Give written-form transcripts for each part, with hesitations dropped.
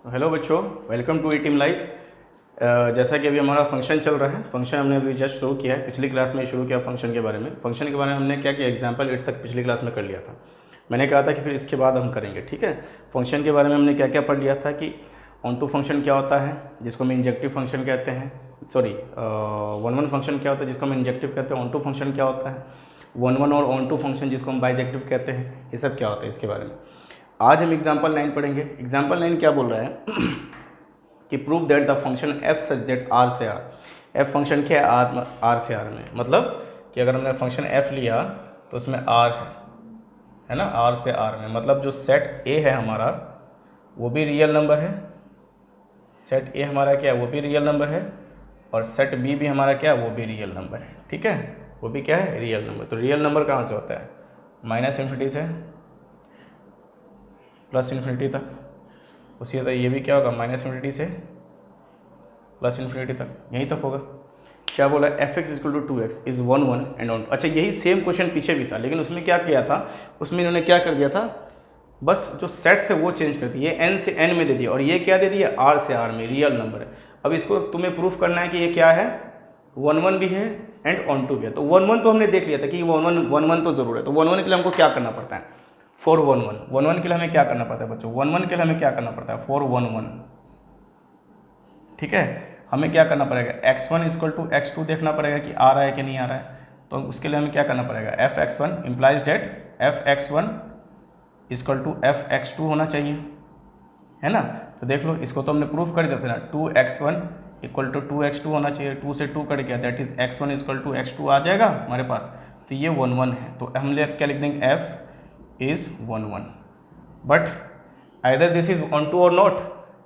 Hello बच्चों, welcome to E team live. जैसा कि अभी हमारा फंक्शन चल रहा है, फंक्शन हमने अभी जस्ट शुरू किया है। पिछली क्लास में शुरू किया फंक्शन के बारे में। फंक्शन के बारे में हमने क्या किया, एग्जाम्पल 8 तक पिछली क्लास में कर लिया था। मैंने कहा था कि फिर इसके बाद हम करेंगे, ठीक है। फंक्शन के बारे में हमने क्या क्या पढ़ लिया था कि ऑन टू फंक्शन क्या होता है जिसको हम इंजेक्टिव फंक्शन कहते हैं, सॉरी वन वन फंक्शन क्या होता है जिसको हम इंजेक्टिव कहते हैं, ऑन टू फंक्शन क्या होता है, वन वन और ऑन टू फंक्शन जिसको हम बाइजेक्टिव कहते हैं, ये सब क्या होता है इसके बारे में आज हम एग्जाम्पल 9 पढ़ेंगे। एग्जाम्पल 9 क्या बोल रहा है कि prove that the function F such that R से आर। एफ फंक्शन क्या है, आर से आर में, मतलब कि अगर हमने फंक्शन एफ लिया तो उसमें आर है ना, आर से आर में, मतलब जो सेट ए है हमारा वो भी रियल नंबर है, सेट ए हमारा क्या है वो भी रियल नंबर है, और सेट बी भी हमारा क्या है वो भी रियल नंबर है, ठीक है। वो भी क्या है, रियल नंबर। तो रियल नंबर कहाँ से होता है, माइनस इन्फिनिटी से प्लस इन्फिनिटी तक। उसी तरह ये भी क्या होगा, माइनस इन्फिनिटी से प्लस इन्फिनिटी तक, यहीं तक होगा। क्या बोला, F x equal to 2x is 1 1 and on. अच्छा, यही सेम क्वेश्चन पीछे भी था, लेकिन उसमें क्या किया था, उसमें इन्होंने क्या कर दिया था, बस जो सेट्स है वो चेंज कर दिए, एन से एन में दे दिया, और ये क्या दे दिया, आर से आर में, रियल नंबर है। अब इसको तुम्हें प्रूफ करना है कि ये क्या है, 1 1 भी है एंड ऑन टू भी है। तो 1 1 तो हमने देख लिया था कि 1 1 तो ज़रूर है। तो 1 1 के लिए हमको क्या करना पड़ता है, 4 1 1 के लिए हमें क्या करना पड़ता है बच्चों, 1 1 के लिए हमें क्या करना पड़ता है, 4 1 1, ठीक है। हमें क्या करना पड़ेगा, x1 इक्वल टू x2 देखना पड़ेगा कि आ रहा है कि नहीं आ रहा है। तो उसके लिए हमें क्या करना पड़ेगा, F x one implies that F x one equal to F x two होना चाहिए, है ना। तो देख लो, इसको तो हमने प्रूफ कर दिया था ना, 2x1 इक्वल टू 2x2 होना चाहिए। 2 से 2 कट गया, that is x1 equal to x2 आ जाएगा हमारे पास। तो ये 1 1 है, तो हम क्या लिख देंगे, f is 1 1, but either this is onto और नॉट,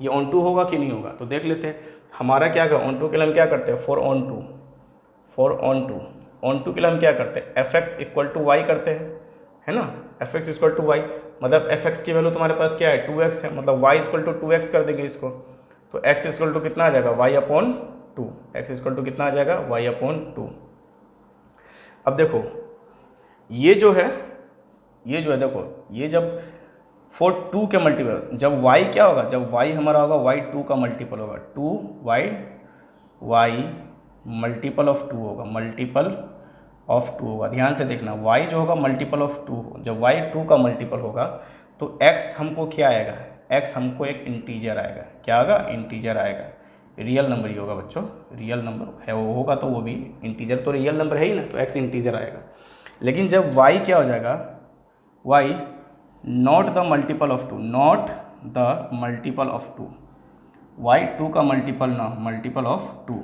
ये ऑन टू होगा कि नहीं होगा। तो देख लेते हैं हमारा क्या होगा, ऑन टू के लिए हम क्या करते हैं, for onto, for onto के लिए हम क्या करते हैं, F x equal to Y करते हैं, है ना। F x equal to Y, मतलब एफ एक्स की वैल्यू तुम्हारे पास क्या है, 2x है, मतलब वाई इक्वल टू 2x कर देंगे इसको। तो x इक्वल टू कितना आ जाएगा, Y upon two, X equal to कितना आ जाएगा, वाई अपॉन टू। अब देखो ये जो है देखो, ये जब फॉर 2 के मल्टीपल, जब y क्या होगा, जब y हमारा होगा y 2 का मल्टीपल होगा, 2y मल्टीपल ऑफ 2 होगा, मल्टीपल ऑफ 2 होगा। ध्यान से देखना, y जो होगा मल्टीपल ऑफ 2, जब y 2 का मल्टीपल होगा तो x हमको क्या आएगा, x हमको एक इंटीजर आएगा, क्या आएगा, इंटीजर आएगा, रियल नंबर ही होगा बच्चों, रियल नंबर है वो होगा, तो वो भी इंटीजर तो रियल नंबर है ही ना, तो x इंटीजर आएगा। लेकिन जब y क्या हो जाएगा, y not the multiple of 2, not the multiple of 2, y 2 का मल्टीपल ना, मल्टीपल ऑफ 2,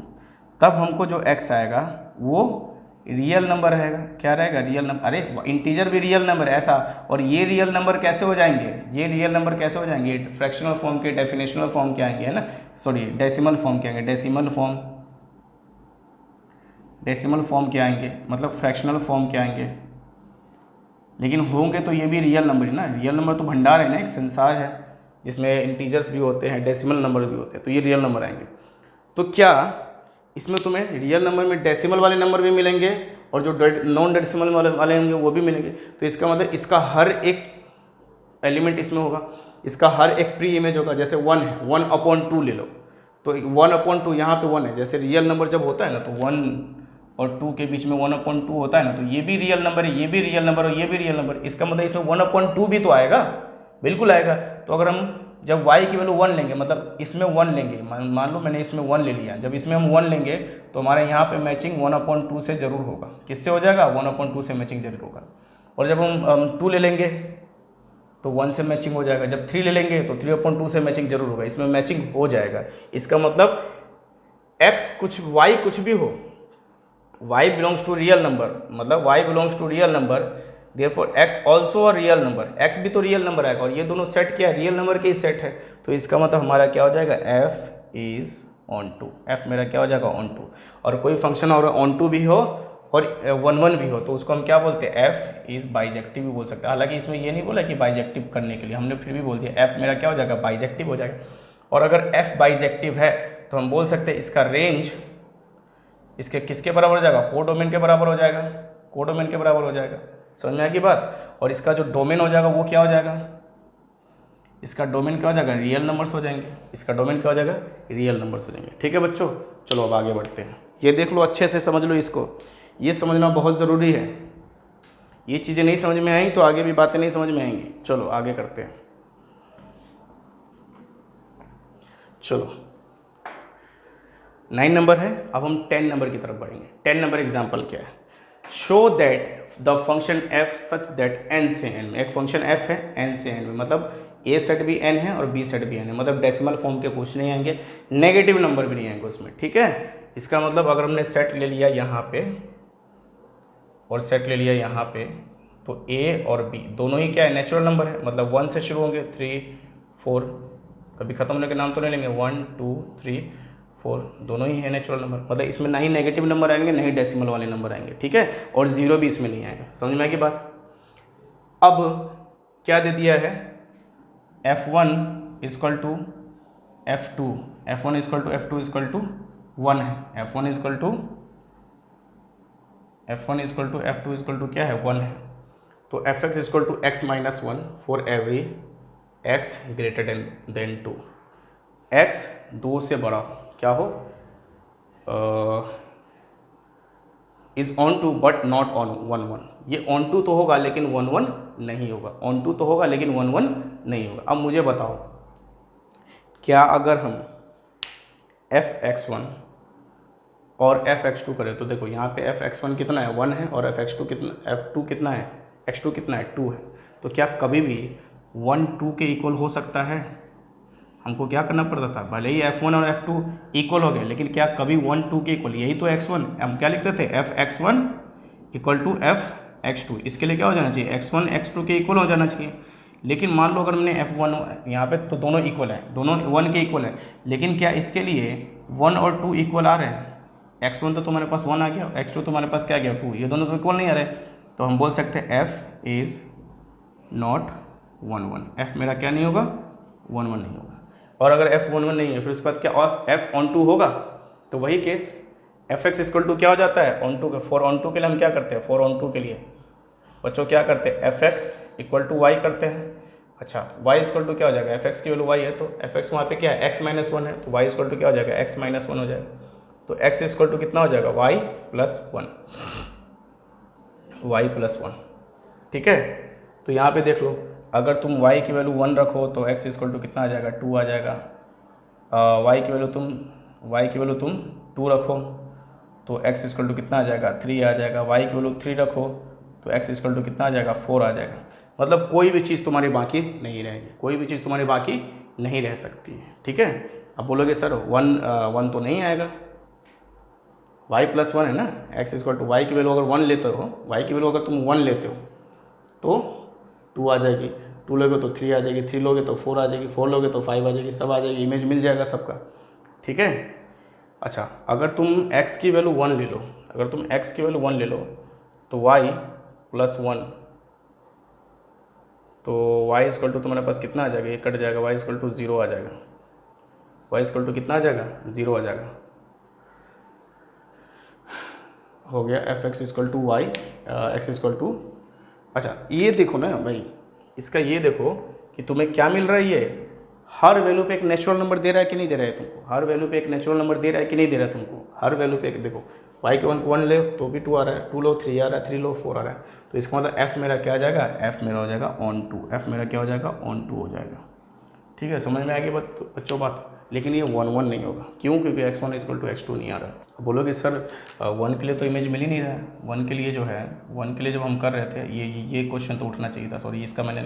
तब हमको जो x आएगा वो रियल नंबर रहेगा। क्या रहेगा, रियल नंबर। अरे इंटीजर भी रियल नंबर है ऐसा, और ये रियल नंबर कैसे हो जाएंगे, ये रियल नंबर कैसे हो जाएंगे, फ्रैक्शनल फॉर्म के, डेफिनेशनल फॉर्म के आएंगे, है ना, सॉरी डेसिमल फॉर्म के आएंगे, डेसिमल फॉर्म के आएंगे, मतलब फ्रैक्शनल फॉर्म के आएंगे। लेकिन होंगे तो ये भी रियल नंबर है ना, रियल नंबर तो भंडार है ना, एक संसार है जिसमें इंटीजर्स भी होते हैं, डेसिमल नंबर भी होते हैं, तो ये रियल नंबर आएंगे। तो क्या इसमें तुम्हें रियल नंबर में डेसिमल वाले नंबर भी मिलेंगे और जो नॉन डेसिमल वाले होंगे वो भी मिलेंगे। तो इसका मतलब इसका हर एक एलिमेंट इसमें होगा, इसका हर एक प्री इमेज होगा। जैसे 1 है, 1/2 ले लो, तो 1/2 यहाँ पे 1 है। जैसे रियल नंबर जब होता है ना, तो 1 और 2 के बीच में 1/2 होता है ना, तो ये भी रियल नंबर है, ये भी रियल नंबर और ये भी रियल नंबर। इसका मतलब इसमें 1/2 भी तो आएगा, बिल्कुल आएगा। तो अगर हम जब y की वैल्यू 1 लेंगे, मतलब इसमें 1 लेंगे, मान लो मैंने इसमें 1 ले लिया, जब इसमें हम 1 लेंगे तो हमारे यहाँ पे मैचिंग 1/2 से ज़रूर होगा। किससे हो जाएगा, 1/2 से मैचिंग जरूर होगा। और जब हम 2 ले लेंगे तो 1 से मैचिंग हो जाएगा, जब 3 ले लेंगे तो 3/2 से मैचिंग जरूर होगा, इसमें मैचिंग हो जाएगा। इसका मतलब x कुछ y कुछ भी हो, y belongs to real number, मतलब y belongs to real number, therefore x also a real number, x भी तो रियल नंबर आएगा, और ये दोनों सेट क्या है, रियल नंबर के ही सेट है। तो इसका मतलब हमारा क्या हो जाएगा, f is onto, f मेरा क्या हो जाएगा, ऑन टू। और कोई फंक्शन और ऑन टू भी हो और 1 1 भी हो तो उसको हम क्या बोलते हैं, f इज बाइजेक्टिव भी बोल सकते हैं। हालांकि इसमें ये नहीं बोला कि बाइजेक्टिव करने के लिए, हमने फिर भी बोल दिया f मेरा क्या हो जाएगा, बाइजेक्टिव हो जाएगा। और अगर f बाइजेक्टिव है तो हम बोल सकते हैं इसका रेंज इसके किसके बराबर हो जाएगा, कोडोमेन के बराबर हो जाएगा, कोडोमेन के बराबर हो जाएगा। समझ में आएगी बात। और इसका जो डोमेन हो जाएगा वो क्या हो जाएगा, इसका डोमेन क्या हो जाएगा, रियल नंबर्स हो जाएंगे, इसका डोमेन क्या हो जाएगा, रियल नंबर्स हो जाएंगे। ठीक है बच्चों, चलो अब आगे बढ़ते हैं। ये देख लो, अच्छे से समझ लो इसको, ये समझना बहुत ज़रूरी है। ये चीज़ें नहीं समझ में आई तो आगे भी बातें नहीं समझ में आएंगी। चलो आगे करते हैं। चलो 9 नंबर है, अब हम 10 नंबर की तरफ बढ़ेंगे। 10 नंबर एग्जाम्पल क्या है, show that the function F such that N से एन में, एक फंक्शन एफ है एन से एन में, मतलब ए सेट भी एन है और बी सेट भी एन है, मतलब डेसिमल फॉर्म के कुछ नहीं आएंगे, नेगेटिव नंबर भी नहीं आएंगे उसमें। ठीक है, इसका मतलब अगर हमने सेट ले लिया यहाँ पे और सेट ले लिया यहाँ पे, तो ए और बी दोनों ही क्या है, नेचुरल नंबर है, मतलब 1 से शुरू होंगे, 3 4, कभी खत्म होने के नाम तो नहीं लेंगे, 1 2 3 4, दोनों ही है नेचुरल नंबर, मतलब इसमें ना ही नेगेटिव नंबर आएंगे ना ही डेसिमल वाले नंबर आएंगे। ठीक है, और जीरो भी इसमें नहीं आएगा। समझ में आएगी बात। अब क्या दे दिया है, f1 equal to f2, f1 equal to f2 equal to 1 है, f1 equal to f2 equal to क्या है, 1 है। तो fx equal to x minus 1 for every x greater than 2, x 2 से बड़ा क्या हो, is onto but not on 1 1, ये ऑन टू तो होगा लेकिन 1 1 नहीं होगा, ऑन टू तो होगा लेकिन 1 1 नहीं होगा। अब मुझे बताओ, क्या अगर हम fx1 और fx2 करें, तो देखो यहाँ पे fx1 कितना है, 1 है, और f2 कितना है, x2 कितना है, 2 है। तो क्या कभी भी 1 2 के इक्वल हो सकता है? हमको क्या करना पड़ता था, भले ही f1 और f2 इक्वल हो गए, लेकिन क्या कभी 1 2 के इक्वल, यही तो x1, हम क्या लिखते थे, fx1 इक्वल टू fx2, इसके लिए क्या हो जाना चाहिए, x1 x2 के इक्वल हो जाना चाहिए। लेकिन मान लो अगर हमने f1 यहाँ पे, तो दोनों इक्वल है, दोनों 1 के इक्वल है, लेकिन क्या इसके लिए 1 और 2 इक्वल आ रहे हैं, x1 तो तुम्हारे पास 1 आ गया, x2 तुम्हारे पास क्या आ गया, 2, ये दोनों तो इक्वल नहीं आ रहे, तो हम बोल सकते हैं f इज़ नॉट 1 1, f मेरा क्या नहीं होगा, 1 1 नहीं होगा। और अगर f 1 1 नहीं है, फिर उसके बाद क्या, और f ऑन टू होगा, तो वही केस fx इक्वल टू क्या हो जाता है, ऑन टू के, फॉर ऑन टू के लिए हम क्या करते हैं, फॉर ऑन टू के लिए बच्चों क्या करते हैं, fx इक्वल टू वाई करते हैं। अच्छा, y इक्वल टू क्या हो जाएगा, fx की वैल्यू y है, तो fx वहाँ पे क्या है, x माइनस 1 है, तो y इक्वल टू क्या हो जाएगा, x माइनस 1 हो जाएगा। तो x इक्वल टू कितना हो जाएगा, y प्लस 1। ठीक है, तो यहाँ पे देख लो, अगर तुम y की वैल्यू 1 रखो तो x इक्वल टू कितना आ जाएगा, 2 आ जाएगा। y की वैल्यू तुम 2 रखो तो x इक्वल टू कितना आ जाएगा, 3 आ जाएगा। y की वैल्यू 3 रखो तो x इक्वल टू कितना आ जाएगा, 4 आ जाएगा। मतलब कोई भी चीज़ तुम्हारी बाकी नहीं रहेगी, कोई भी चीज़ तुम्हारी बाकी नहीं रह सकती है। ठीक है, अब बोलोगे सर 1 तो नहीं आएगा, y प्लस 1 है ना, x इक्वल टू y की वैल्यू अगर 1 लेते हो, y की वैल्यू अगर तुम 1 लेते हो तो 2 आ जाएगी, 2 लोगे तो 3 आ जाएगी, 3 लोगे तो 4 आ जाएगी, 4 लोगे तो 5 आ जाएगी, सब आ जाएगी, इमेज मिल जाएगा सबका। ठीक है, अच्छा अगर तुम x की वैल्यू 1 ले लो, अगर तुम x की वैल्यू 1 ले लो तो y प्लस 1, तो y इक्वल टू तुम्हारे पास कितना आ जाएगा, ये कट जाएगा, y इक्वल टू 0 आ जाएगा, y इक्वल टू कितना आ जाएगा, 0 आ जाएगा। हो गया fx equal to y, x equal to, अच्छा ये देखो ना भाई, इसका ये देखो कि तुम्हें क्या मिल रहा है, ये हर वैल्यू पे एक नेचुरल नंबर दे रहा है कि नहीं दे रहा है तुमको, हर वैल्यू पे एक नेचुरल नंबर दे रहा है कि नहीं दे रहा है तुमको, हर वैल्यू पे एक देखो, y के 1 ले तो भी 2 आ रहा है, 2 लो 3 आ रहा है, 3 लो 4 आ रहा है, तो इसका मतलब f मेरा क्या आ जाएगा, f मेरा हो जाएगा ऑन टू, f मेरा क्या हो जाएगा, ऑन टू हो जाएगा। ठीक है, समझ में आ गई बच्चों बात। लेकिन ये 1 1 नहीं होगा, क्यों, क्योंकि x1 इक्वल टू x2 नहीं आ रहा। बोलोगे सर 1 के लिए तो इमेज मिल ही नहीं रहा है, 1 के लिए जो है, 1 के लिए जब हम कर रहे थे ये क्वेश्चन तो उठना चाहिए था, सॉरी इसका मैंने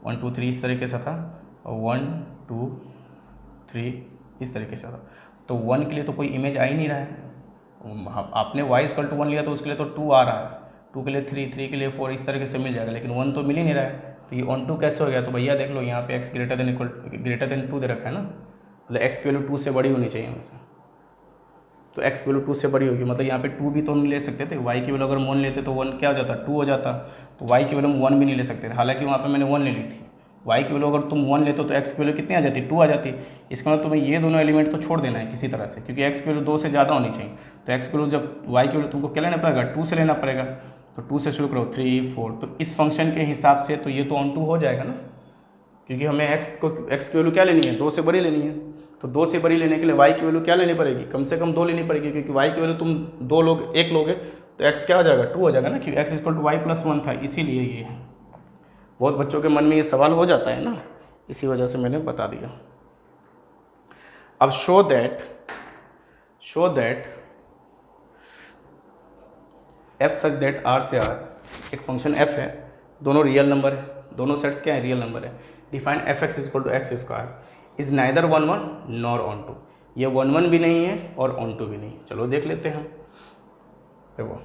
1 2 3 इस तरीके से था, 1 2 3 इस तरीके से था, तो 1 के लिए तो कोई इमेज आ ही नहीं रहा है। आपने y इक्वल टू 1 लिया तो उसके लिए तो 2 आ रहा है, 2 के लिए 3, 3 के लिए 4 इस तरीके से मिल जाएगा, लेकिन 1 तो मिल ही नहीं रहा है। तो ये ऑन टू कैसे हो गया, तो भैया देख लो यहाँ पे x ग्रेटर देन 2 दे रखा है ना, मतलब x की वैल्यू 2 से बड़ी होनी चाहिए हमेशा, तो x की वैल्यू 2 से बड़ी होगी, मतलब यहाँ पे 2 भी तो हम ले सकते थे, y की वैल्यू अगर 1 लेते तो 1 क्या हो जाता, 2 हो जाता, तो y की वैल्यू 1 भी नहीं ले सकते थे, हालांकि वहाँ पे मैंने 1 ले ली थी। y की वैल्यू अगर तुम 1 लेते तो x की वैल्यू कितनी आ जाती, 2 आ जाती। इसका मतलब तुम्हें ये दोनों एलिमेंट को छोड़ देना है किसी तरह से, क्योंकि x की वैल्यू 2 से ज़्यादा होनी चाहिए, तो x की वैल्यू जब y की वैल्यू तुमको क्या लेना पड़ेगा, 2 से लेना पड़ेगा, तो 2 से शुरू करो 3 4, तो इस फंक्शन के हिसाब से तो ये तो ऑन टू हो जाएगा ना, क्योंकि हमें एक्स की वैल्यू क्या लेनी है, 2 से बड़ी लेनी है। तो 2 से बड़ी लेने के लिए वाई की वैल्यू क्या लेनी पड़ेगी, कम से कम 2 लेनी पड़ेगी, क्योंकि वाई की वैल्यू तुम 1 लोगे तो एक्स क्या हो जाएगा, 2 हो जाएगा ना, क्योंकि X equal to Y plus 1 था, इसीलिए ये है। बहुत बच्चों के मन में ये सवाल हो जाता है ना, इसी वजह से मैंने बता दिया। अब show that F such that R से आर, एक फंक्शन एफ है, दोनों रियल नंबर है, दोनों सेट्स क्या है, रियल नंबर है। Define F x equal to x square is neither 1 1 nor onto, ये 1 1 भी नहीं है और ऑन टू भी नहीं। चलो देख लेते हैं। देखो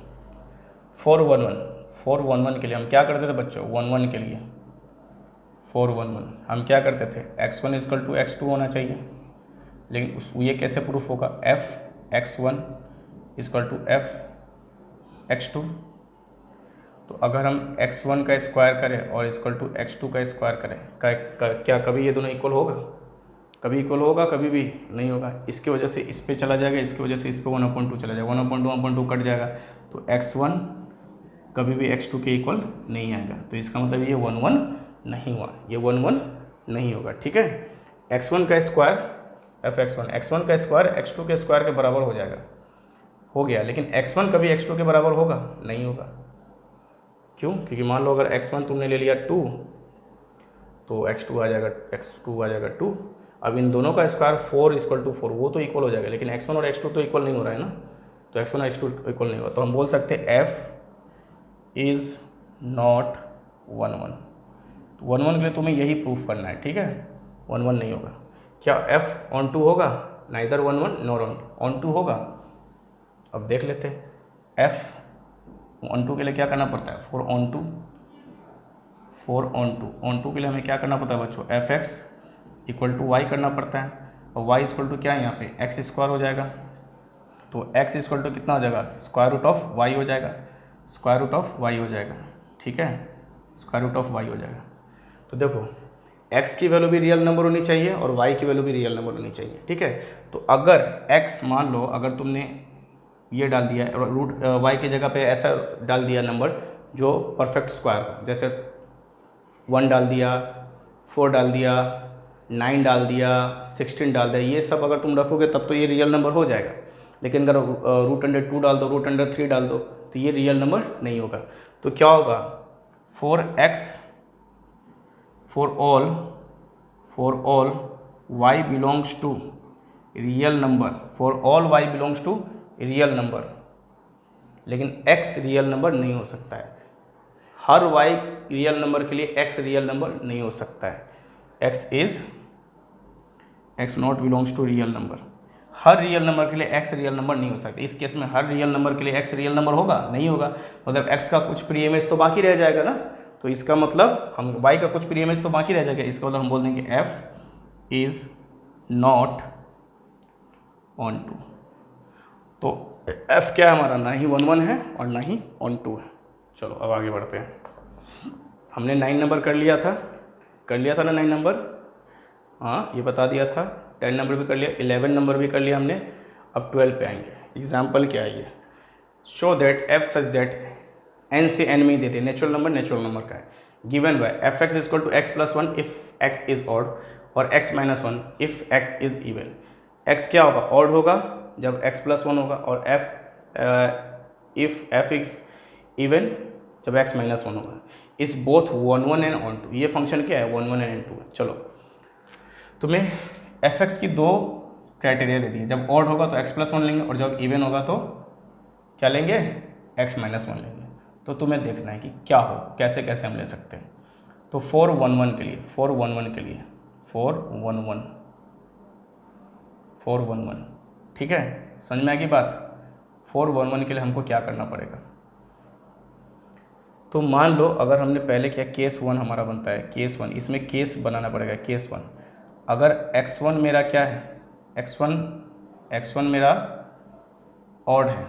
4 1 1 के लिए हम क्या करते थे बच्चों, 1 1 के लिए 4 1 1 हम क्या करते थे, x1 इक्वल टू x2 होना चाहिए। लेकिन ये कैसे प्रूफ होगा, F x1 equal to f x2। तो अगर हम x1 का स्क्वायर करें और इक्वल टू x2 का स्क्वायर करें, क्या कभी ये दोनों इक्वल होगा, कभी इक्वल होगा, कभी भी नहीं होगा। इसकी वजह से इस पे चला जाएगा, इसकी वजह से इस पे 1/2 चला जाएगा, 1/2 कट जाएगा, तो x1 कभी भी x2 के इक्वल नहीं आएगा। तो इसका मतलब ये 1 1 नहीं हुआ, ये 1 1 नहीं होगा। ठीक है, x1 का स्क्वायर एफ x1 का स्क्वायर x2 के स्क्वायर के बराबर हो जाएगा, हो गया। लेकिन x1 कभी x2 के बराबर होगा, नहीं होगा। क्यों, क्योंकि मान लो अगर x1 तुमने ले लिया 2 तो x2 आ जाएगा 2। अब इन दोनों का स्क्वायर 4 इक्वल टू 4, वो तो इक्वल हो जाएगा, लेकिन x1 और x2 तो इक्वल नहीं हो रहा है ना, तो x1 और x2 इक्वल नहीं होगा। तो हम बोल सकते हैं f इज़ नॉट 1 1। 1 1 के लिए तुम्हें यही प्रूफ करना है। ठीक है, 1 1 नहीं होगा। क्या f ऑन 2 होगा, नाइदर 1 1 नॉर ऑन 2 होगा। अब देख लेते हैं, f ऑन 2 के लिए क्या करना पड़ता है, 4 ऑन 2 के लिए हमें क्या करना पड़ता है बच्चों, F x equal to Y करना पड़ता है, और वाई इक्वल टू क्या है यहाँ पे, एक्स स्क्वायर हो जाएगा। तो एक्स इक्वल टू कितना हो जाएगा, स्क्वायर रूट ऑफ वाई हो जाएगा, स्क्वायर रूट ऑफ वाई हो जाएगा। ठीक है, स्क्वायर रूट ऑफ वाई हो जाएगा। तो देखो x की वैल्यू भी रियल नंबर होनी चाहिए और y की वैल्यू भी रियल नंबर होनी चाहिए। ठीक है, तो अगर x मान लो अगर तुमने ये डाल दिया रूट y की जगह पे ऐसा डाल दिया नंबर जो परफेक्ट स्क्वायर हो, जैसे 1 डाल दिया, 4 डाल दिया, 9 डाल दिया, 16 डाल दिया, ये सब अगर तुम रखोगे तब तो ये रियल नंबर हो जाएगा। लेकिन अगर √2 डाल दो, √3 डाल दो, तो ये रियल नंबर नहीं होगा। तो क्या होगा, for all y belongs to real number, for all y belongs to real number, लेकिन x रियल नंबर नहीं हो सकता है। हर y रियल नंबर के लिए x रियल नंबर नहीं हो सकता है। x not belongs to real number, हर रियल नंबर के लिए x रियल नंबर नहीं हो सकता। इस केस में हर रियल नंबर के लिए x रियल नंबर होगा, नहीं होगा, मतलब x का कुछ प्री इमेज तो बाकी रह जाएगा ना। तो इसका मतलब हम y का कुछ प्री इमेज तो बाकी रह जाएगा, इसका मतलब हम बोल देंगे f इज़ नॉट ऑन 2। तो f क्या है हमारा, ना ही 1 1 है और ना ही ऑन 2 है। चलो अब आगे बढ़ते हैं। हमने 9 नंबर कर लिया था ना 9 नंबर, हाँ ये बता दिया था। 10 नंबर भी कर लिया, 11 नंबर भी कर लिया हमने। अब 12 पे आएंगे। एग्जाम्पल क्या है ये, show that f such that n से n में ही देते हैं, नेचुरल नंबर का है। Given by F x equal to X plus 1 if x is odd और x minus 1 if x is even. x क्या होगा, ऑड होगा जब x प्लस 1 होगा, और इफ f इज इवन जब x माइनस 1 होगा। इस बोथ 1 1 एंड ऑन 2, ये फंक्शन क्या है, 1 1 एंड 2 है। चलो तुम्हें एफ एक्स की 2 क्राइटेरिया दे दिए, जब ऑड होगा तो x प्लस 1 लेंगे और जब इवन होगा तो क्या लेंगे, x माइनस 1 लेंगे। तो तुम्हें देखना है कि क्या हो, कैसे कैसे हम ले सकते हैं। तो 4 1 1 के लिए 4 1 1 ठीक है, समझ में आ गई बात। 4 1 1 के लिए हमको क्या करना पड़ेगा, तो मान लो अगर हमने पहले किया केस 1 हमारा बनता है, केस 1, इसमें केस बनाना पड़ेगा केस 1। अगर x1 मेरा क्या है, x1 मेरा ऑड है,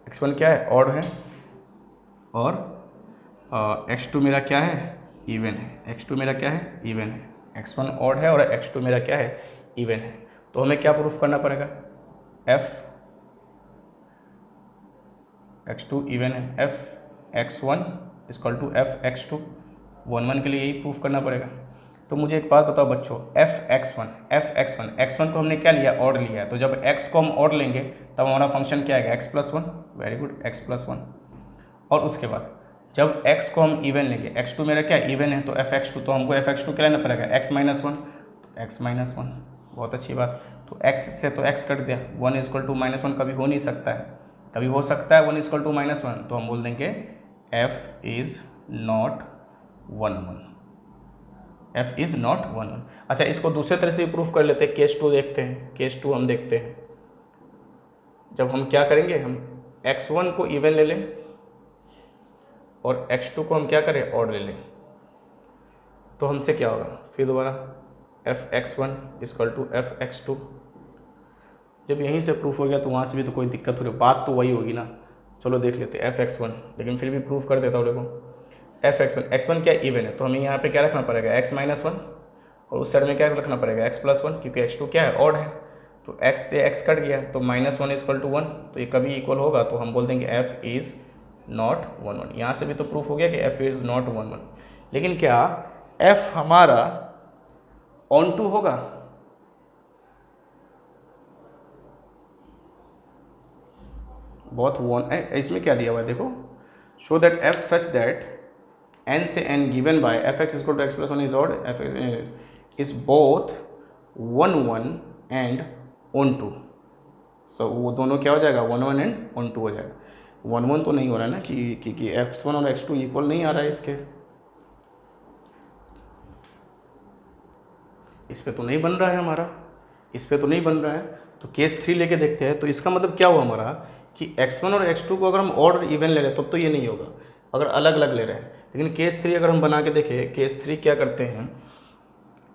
x1 क्या है, ऑड है, और x2 मेरा क्या है, इवन है। x2 मेरा क्या है, इवन है। x1 ऑड है और x2 मेरा क्या है, इवन है। तो हमें क्या प्रूफ करना पड़ेगा, x2 इवन है, f x1 equal to f x2 1 1 के लिए यही प्रूफ करना पड़ेगा। तो मुझे एक बात बताओ बच्चों, x1 को हमने क्या लिया, ऑड लिया है। तो जब x को हम ऑड लेंगे तब हमारा फंक्शन क्या आएगा, x+1। Very good, x+1। और उसके बाद जब x को हम इवन लेंगे, x2 मेरा क्या इवन है, तो fx2, तो हमको fx2 क्या लेना पड़ेगा, x-1, तो x-1। बहुत अच्छी बात। तो x से तो x कट दिया, 1 = -1 कभी हो नहीं सकता है, कभी हो सकता है 1 = -1, तो हम बोल देंगे f is not 1 1, f is not 1 1। अच्छा, इसको दूसरे तरह से प्रूफ कर लेते हैं। केस 2 देखते हैं, केस 2 हम देखते हैं। जब हम क्या करेंगे, हम x1 को इवन ले लें और x2 को हम क्या करें, ऑड ले लें, तो हमसे क्या होगा, फिर दोबारा fx1 = fx2। जब यहीं से प्रूफ हो गया तो वहाँ से भी तो कोई दिक्कत हो रही, बात तो वही होगी ना। चलो देख लेते हैं fx1, लेकिन फिर भी प्रूफ कर देता हूँ। देखो fx1, x1 क्या इवन है, तो हमें यहाँ पे क्या रखना पड़ेगा, x-1, और उस साइड में क्या रखना पड़ेगा, x+1, क्योंकि x2 क्या है, ऑड है। तो x से x कट गया, तो -1 = 1, तो ये कभी इक्वल होगा, तो हम बोल देंगे f इज़ नॉट 1 1। यहाँ से भी तो प्रूफ हो गया कि f इज़ नॉट 1 1। लेकिन क्या f हमारा ऑन टू होगा, बहुत वन इसमें क्या दिया हुआ है देखो, show that f such that n से n given by fx = x+1 is odd, f is both 1 1 and onto. So वो दोनों क्या हो जाएगा, 1 1 एंड ऑन टू हो जाएगा। 1 1 तो नहीं हो रहा है ना, कि x1 और x2 इक्वल नहीं आ रहा है इसके, इस पे तो नहीं बन रहा है हमारा, इस पे तो नहीं बन रहा है। तो केस 3 लेके देखते हैं। तो इसका मतलब क्या हुआ हमारा, कि x1 और x2 को अगर हम ऑड इवन ले रहे हैं तब तो ये नहीं होगा, अगर अलग अलग ले रहे हैं। लेकिन केस 3 अगर हम बना के देखें, केस 3 क्या करते हैं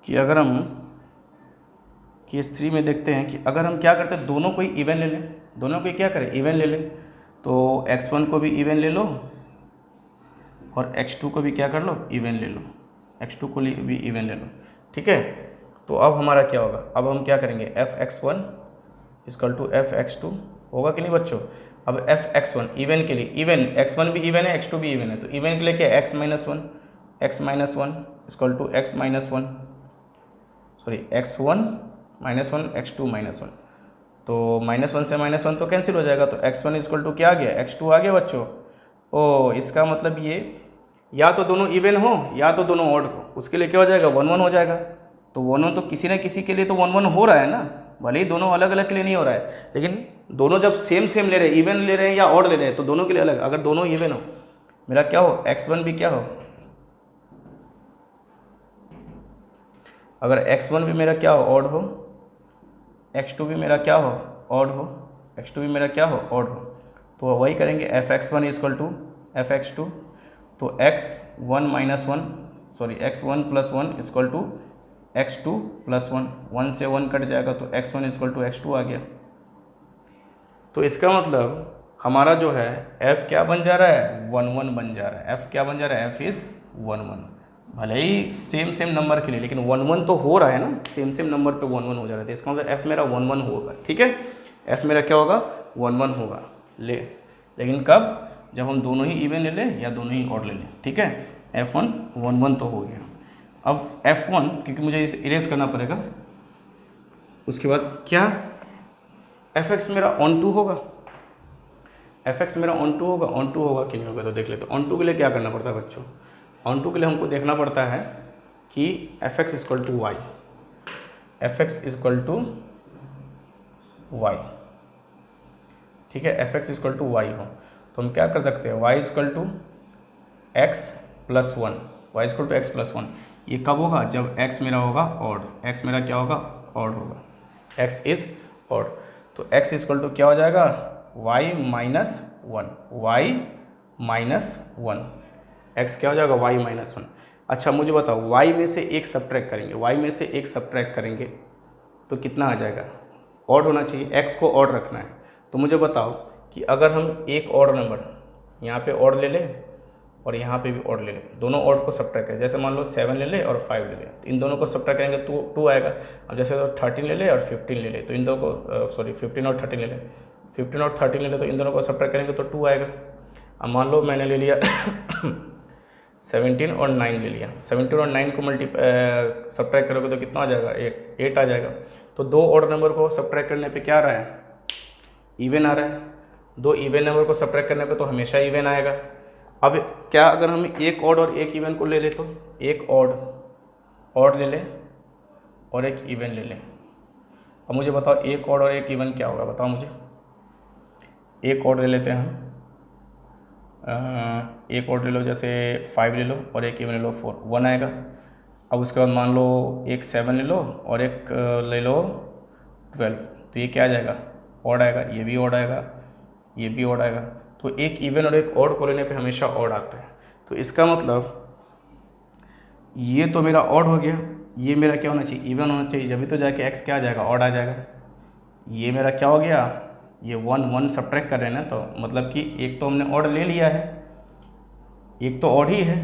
कि अगर हम केस 3 में देखते हैं कि अगर हम क्या करते हैं, दोनों को ही इवन ले लें, दोनों को क्या करें, इवन ले लें। तो x1 को भी इवन ले लो और x2 को भी क्या कर लो, इवन ले लो, x2 को भी इवन ले लो, ठीक है। तो अब हमारा क्या होगा, अब हम क्या करेंगे, fx1 = fx2 होगा कि नहीं बच्चों। अब fx1 इवन के लिए, इवन x1 भी इवन है, x2 भी इवन है, तो इवन के लिए क्या, x-1 = x1 x2 -1, तो -1 से -1 तो कैंसिल हो जाएगा। तो x1 = क्या आ गया, x2 आ गया बच्चों। ओ, इसका मतलब ये या तो दोनों इवन हो या तो दोनों ऑड हो, उसके लिए क्या हो जाएगा, 1 1 हो जाएगा। तो 1 1 तो किसी न किसी के लिए तो 1 1 हो रहा है ना, भले ही दोनों अलग अलग के लिए नहीं हो रहा है, लेकिन दोनों जब सेम ले रहे हैं, इवन ले रहे हैं या ऑड ले रहे हैं, तो दोनों के लिए अलग। अगर दोनों इवन हो, मेरा क्या हो, x1 भी क्या हो, अगर x1 भी मेरा क्या हो, ऑड हो, x2 भी मेरा क्या हो, ऑड हो, x2 भी मेरा क्या हो, ऑड हो, तो वही करेंगे fx1 = fx2। तो x1 + 1 = x2 + 1, 1 से 1 कट जाएगा, तो x1 = x2 आ गया। तो इसका मतलब हमारा जो है f क्या बन जा रहा है, 1 1 बन जा रहा है। f क्या बन जा रहा है, f इज़ 1 1, भले ही सेम नंबर के लिए, लेकिन 1 1 तो हो रहा है ना, सेम नंबर पे 1 1 हो जा रहा है। तो इसका मतलब f मेरा 1 1 होगा, ठीक है, f मेरा क्या होगा, 1 1 होगा। लेकिन कब, जब हम दोनों ही इवन ले लें या दोनों ही ऑड ले लें, ठीक है। f1 1 1 तो हो गया। अब f1 क्योंकि मुझे इसे इरेज करना पड़ेगा, उसके बाद क्या, fx मेरा ऑन टू होगा, fx मेरा ऑन टू होगा कि नहीं होगा, तो देख लेते हैं। ऑन टू के लिए क्या करना पड़ता है बच्चों, ऑन टू के लिए हमको देखना पड़ता है कि fx = y, fx = y, ठीक है, fx = y हो, तो हम क्या कर सकते हैं, y = x+1, y = x+1। ये कब होगा, जब x मेरा होगा ऑड, x मेरा क्या होगा, ऑड होगा, x इज़ ऑड। तो x = क्या हो जाएगा, y - 1, y - 1, x क्या हो जाएगा, y - 1। अच्छा मुझे बताओ, y में से एक सब्ट्रैक्ट करेंगे, y में से एक सब्ट्रैक्ट करेंगे तो कितना आ जाएगा, ऑड होना चाहिए, x को ऑड रखना है। तो मुझे बताओ कि अगर हम एक ऑड नंबर यहाँ पे ऑड ले लें और यहाँ पे भी ऑड ले लें, दोनों ऑड को सब्ट्रैक्ट करें, जैसे मान लो 7 ले ले और 5 ले ले, तो इन दोनों को सब्ट्रैक्ट करेंगे तो 2 आएगा। अब जैसे 13 ले ले और 15 ले ले, तो इन दोनों को 15 और 13 ले ले, 15 और 13 ले ले, तो इन दोनों को सब्ट्रैक्ट करेंगे तो 2 आएगा। अब मान लो मैंने ले लिया 17 और 9 ले लिया, 17 और 9 को सब्ट्रैक्ट करोगे तो कितना आ जाएगा, 8 आ जाएगा। तो दो ऑड नंबर को सब्ट्रैक्ट करने पे क्या आ रहा है, इवन आ रहा है। दो इवन नंबर को सब्ट्रैक्ट करने पे तो हमेशा इवन आएगा। अब क्या अगर हम एक ऑड और एक इवन को ले ले, तो एक ऑड ले ले और एक इवन ले लें। अब मुझे बताओ एक ऑड और एक इवन क्या होगा, बताओ मुझे। एक ऑड ले लेते हैं हम, एक ऑड ले लो, जैसे 5 ले लो और एक इवन ले लो 4, 1 आएगा। अब उसके बाद मान लो एक 7 ले लो और एक ले लो 12, तो ये क्या आ जाएगा, ऑड आएगा। ये भी ऑड आएगा, ये भी ऑड आएगा। तो एक इवन और एक ऑड को लेने पे हमेशा ऑड आता है। तो इसका मतलब ये तो मेरा ऑड हो गया, ये मेरा क्या होना चाहिए, इवन होना चाहिए, जब तो जाके एक्स क्या आ जाएगा, ऑड आ जाएगा। ये मेरा क्या हो गया, ये 1 सब्ट्रैक्ट कर रहे हैं ना, तो मतलब कि एक तो हमने ऑड ले लिया है, एक तो ऑड ही है,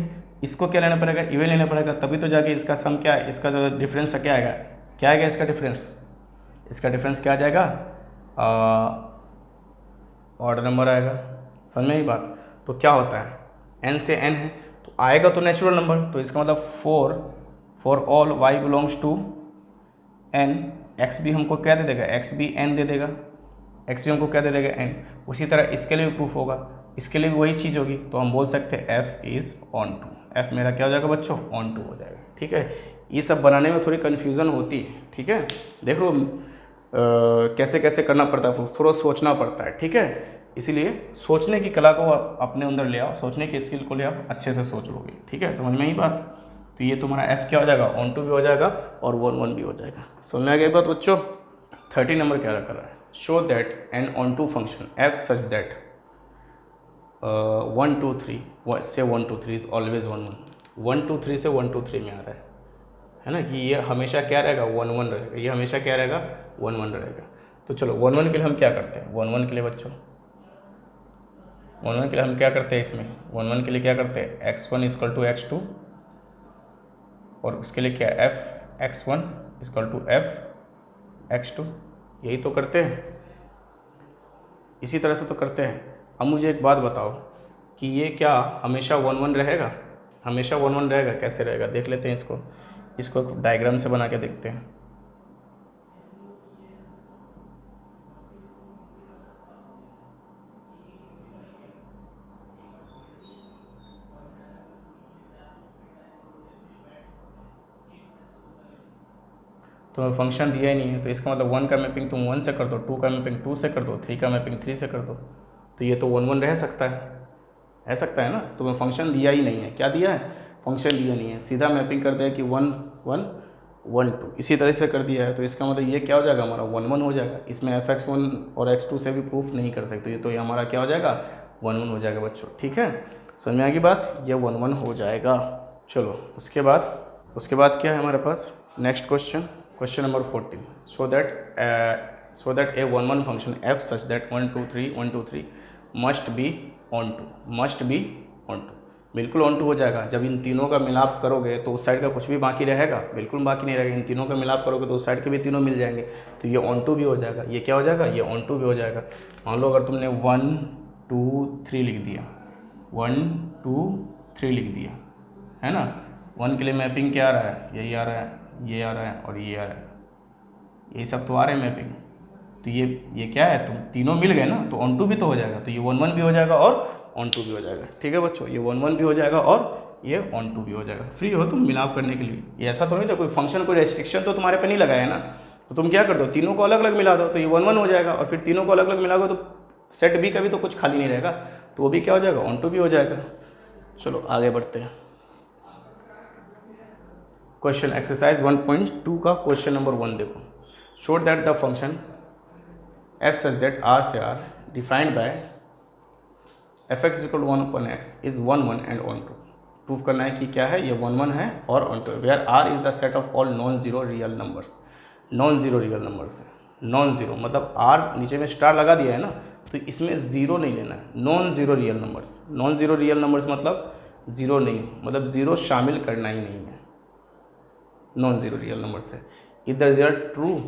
इसको क्या लेना पड़ेगा, इवन लेना पड़ेगा, तभी तो जाके इसका सम क्या है, इसका जो डिफरेंस क्या आएगा, क्या आएगा इसका डिफरेंस, इसका डिफरेंस क्या आ जाएगा, ऑड नंबर आएगा। समझ में ही बात। तो क्या होता है, n से n है तो आएगा तो नेचुरल नंबर, तो इसका मतलब for all y belongs to n, x भी हमको क्या दे देगा, x भी n दे देगा, x भी हमको क्या दे देगा, n। उसी तरह इसके लिए भी प्रूफ होगा, इसके लिए भी वही चीज़ होगी। तो हम बोल सकते हैं f is onto, f मेरा क्या हो जाएगा बच्चों, ऑन टू हो जाएगा। ठीक है, ये सब बनाने में थोड़ी कन्फ्यूज़न होती है। ठीक है, देख लो कैसे कैसे करना पड़ता है, थोड़ा सोचना पड़ता है। ठीक है, इसीलिए सोचने की कला को अपने अंदर ले आओ, सोचने की स्किल को ले आओ, अच्छे से सोच लोगे। ठीक है, समझ में ही बात। तो ये तुम्हारा f क्या हो जाएगा, ऑन टू भी हो जाएगा और 1 भी हो जाएगा। समझ में आ गई बात बच्चों। 30 नंबर क्या रखा है, show that an onto function f such that 1 2 3 से 1 2 3 इज ऑलवेज 1 1 2 3 से 1 2 3 में आ रहा है ना, कि ये हमेशा क्या रहेगा, 1 1 रहेगा, ये हमेशा क्या रहेगा, 1 1 रहेगा। तो चलो 1 1 के लिए हम क्या करते हैं, 1 1 के लिए बच्चों 1 1 के लिए हम क्या करते हैं, इसमें 1 1 के लिए क्या करते हैं, x1 इक्वल टू x2 और उसके लिए क्या f x1 equal to f x2, यही तो करते हैं, इसी तरह से तो करते हैं। अब मुझे एक बात बताओ कि ये क्या हमेशा 1 1 रहेगा, हमेशा 1 1 रहेगा, कैसे रहेगा देख लेते हैं इसको डायग्राम से बना के देखते हैं। तो फंक्शन दिया ही नहीं है, तो इसका मतलब 1 का मैपिंग तुम 1 से कर दो, 2 का मैपिंग 2 से कर दो, 3 का मैपिंग 3 से कर दो, तो ये तो 1 1 रह सकता है ना। तुम्हें फंक्शन दिया ही नहीं है, क्या दिया है, फंक्शन दिया नहीं है, सीधा मैपिंग कर दिया कि 1 1 1 2, इसी तरह से कर दिया है। तो इसका मतलब ये क्या हो जाएगा, हमारा 1 1 हो जाएगा। इसमें fx1 और x2 से भी प्रूफ नहीं कर सकते, तो ये हमारा क्या हो जाएगा, 1 1 हो जाएगा बच्चों। ठीक है, समझ में आ गई बात, ये 1 1 हो जाएगा। चलो उसके बाद क्या है हमारे पास, next question number 14, show that a 1 1 function f such that 1 2 3 must be onto, बिल्कुल ऑन टू हो जाएगा। जब इन तीनों का मिलाप करोगे तो उस साइड का कुछ भी बाकी रहेगा, बिल्कुल बाकी नहीं रहेगा। इन तीनों का मिलाप करोगे तो उस साइड के भी तीनों मिल जाएंगे, तो ये ऑन टू भी हो जाएगा। ये क्या हो जाएगा, ये ऑन टू भी हो जाएगा। मान लो अगर तुमने 1 2 3 लिख दिया, 1 2 3 लिख दिया, है ना। 1 के लिए मैपिंग क्या आ रहा है, यही आ रहा है, ये आ रहा है और ये आ रहा है, यही सब तो आ रहे हैं मैपिंग। तो ये क्या है, तुम तीनों मिल गए ना, तो ऑन टू भी तो हो जाएगा। तो ये 1 1 भी हो जाएगा और ऑन टू भी हो जाएगा। ठीक है बच्चों, ये 1 1 भी हो जाएगा और ये ऑन टू भी हो जाएगा। फ्री हो तुम मिलाप करने के लिए, ये ऐसा तो नहीं था कोई फंक्शन, कोई रेस्ट्रिक्शन तो तुम्हारे पे नहीं लगाया ना। तो तुम क्या कर दो, तीनों को अलग अलग मिला दो, तो ये 1 1 हो जाएगा। और फिर तीनों को अलग अलग मिलाओगे तो सेट बी का भी तो कुछ खाली नहीं रहेगा, तो वो भी क्या हो जाएगा, ऑन टू भी हो जाएगा। चलो आगे बढ़ते हैं। क्वेश्चन एक्सरसाइज 1.2 का क्वेश्चन नंबर 1 देखो। Show that the function f such that r से r defined by fx equal 1 upon x is 1 1 and onto. Proof करना है कि क्या है, ये 1 1 है और onto. Where r is the set of all non zero real numbers, non zero real numbers है। नॉन जीरो मतलब r नीचे में स्टार लगा दिया है ना, तो इसमें जीरो नहीं लेना है, non zero real numbers. Non zero real numbers मतलब जीरो नहीं, मतलब जीरो शामिल करना ही नहीं है, नॉन जीरो रियल नंबर्स है। If the result true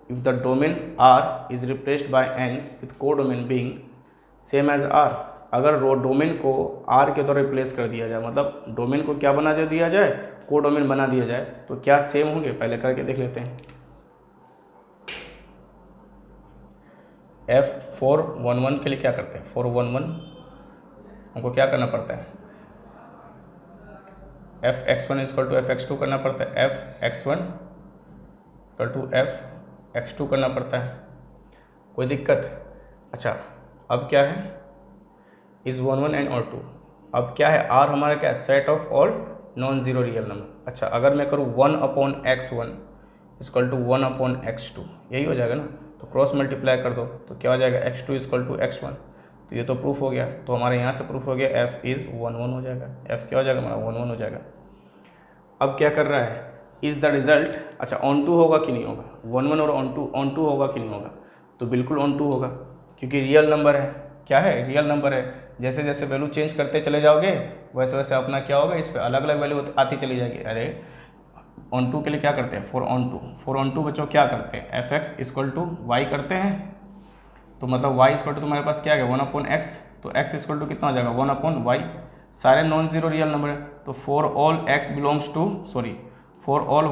if the domain R is replaced by N with codomain being same as R, अगर domain को आर के द्वारा रिप्लेस कर दिया जाए, मतलब डोमेन को क्या बना दिया जाए, को डोमेन बना दिया जाए, तो क्या सेम होंगे, पहले करके देख लेते हैं। F411 के लिए क्या करते हैं, 411 हमको क्या करना पड़ता है, Fx1 इक्वल टू Fx2 करना पड़ता है, Fx1 इक्वल टू Fx2 करना पड़ता है। कोई दिक्कत? अच्छा, अब क्या है, इज 1 एंड और 2। अब क्या है, R हमारा क्या है, set of all non zero real number. अच्छा, अगर मैं करूँ 1/x1 इक्वल टू 1/x2, यही हो जाएगा ना, तो क्रॉस मल्टीप्लाई कर दो तो क्या हो जाएगा, x2 इक्वल टू x1। तो ये तो प्रूफ हो गया, तो हमारे यहाँ से प्रूफ हो गया f इज़ 1 हो जाएगा, f क्या हो जाएगा हमारा 1 हो जाएगा। अब क्या कर रहा है, इज़ द रिजल्ट, अच्छा ऑन टू होगा कि नहीं होगा, 1 और ऑन टू होगा कि नहीं होगा, तो बिल्कुल ऑन टू होगा, क्योंकि रियल नंबर है, क्या है, रियल नंबर है। जैसे जैसे वैल्यू चेंज करते चले जाओगे वैसे वैसे अपना क्या होगा, इस पर अलग अलग वैल्यू आती चली जाएगी। अरे ऑन टू के लिए क्या करते हैं, फोर ऑन टू बच्चों क्या करते हैं, F x equal to Y करते हैं, तो मतलब वाई इक्वल टू तुम्हारे पास क्या है 1/x, तो x इक्वल टू कितना हो जाएगा 1/y। सारे नॉन जीरो रियल नंबर है, तो for all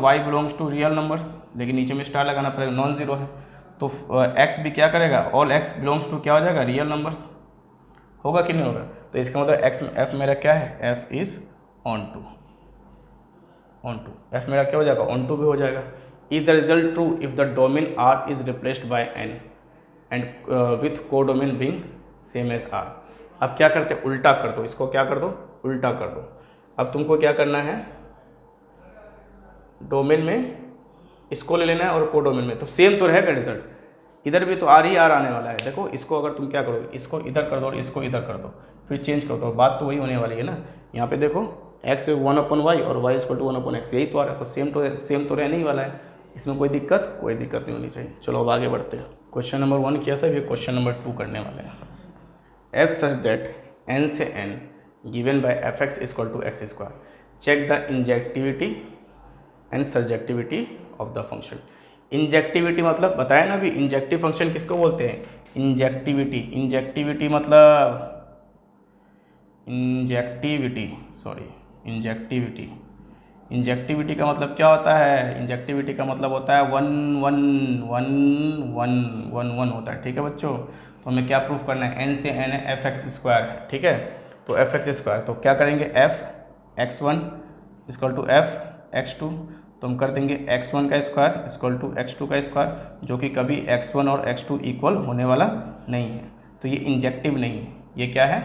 y belongs to real numbers, लेकिन नीचे में स्टार लगाना पड़ेगा, नॉन जीरो है, तो x भी क्या करेगा, ऑल x बिलोंग्स टू क्या हो जाएगा, रियल नंबर्स, होगा कि नहीं होगा। तो इसका मतलब f मेरा क्या है, f is onto, f मेरा क्या हो जाएगा, ऑन टू भी हो जाएगा। Is the result true if the domain r is replaced by n and with codomain being same as r। अब क्या करते हैं, उल्टा कर दो इसको, क्या कर दो, उल्टा कर दो। अब तुमको क्या करना है, डोमेन में इसको ले लेना है और को डोमेन में, तो सेम तो रहेगा रिजल्ट, इधर भी तो आर ही आर आने वाला है। देखो इसको अगर तुम क्या करोगे, इसको इधर कर दो और इसको इधर कर दो, फिर चेंज कर दो, बात तो वही होने वाली है ना। यहाँ पे देखो x 1/y और y इक्वल टू 1/x, यही तो आ रहा है, तो सेम तो रहने ही वाला है, इसमें कोई दिक्कत नहीं होनी चाहिए। चलो अब आगे बढ़ते हैं। क्वेश्चन नंबर 1 किया था, ये क्वेश्चन नंबर 2 करने वाले हैं। f सच दैट n से n given by fx equal to x square, check the injectivity and surjectivity of the function. Injectivity मतलब बताया ना अभी, इंजेक्टिव फंक्शन किसको बोलते हैं, इंजेक्टिविटी मतलब इंजेक्टिविटी का मतलब क्या होता है, इंजेक्टिविटी का मतलब होता है 1 होता है, ठीक है बच्चों। तो हमें क्या प्रूफ करना है, n से n है, fx स्क्वायर है, ठीक है, तो fx स्क्वायर, तो क्या करेंगे, fx1 इक्वल टू fx2, तो हम कर देंगे x1 का स्क्वायर इक्वल टू x2 का स्क्वायर, जो कि कभी x1 और x2 इक्वल होने वाला नहीं है, तो ये इंजेक्टिव नहीं है। ये क्या है,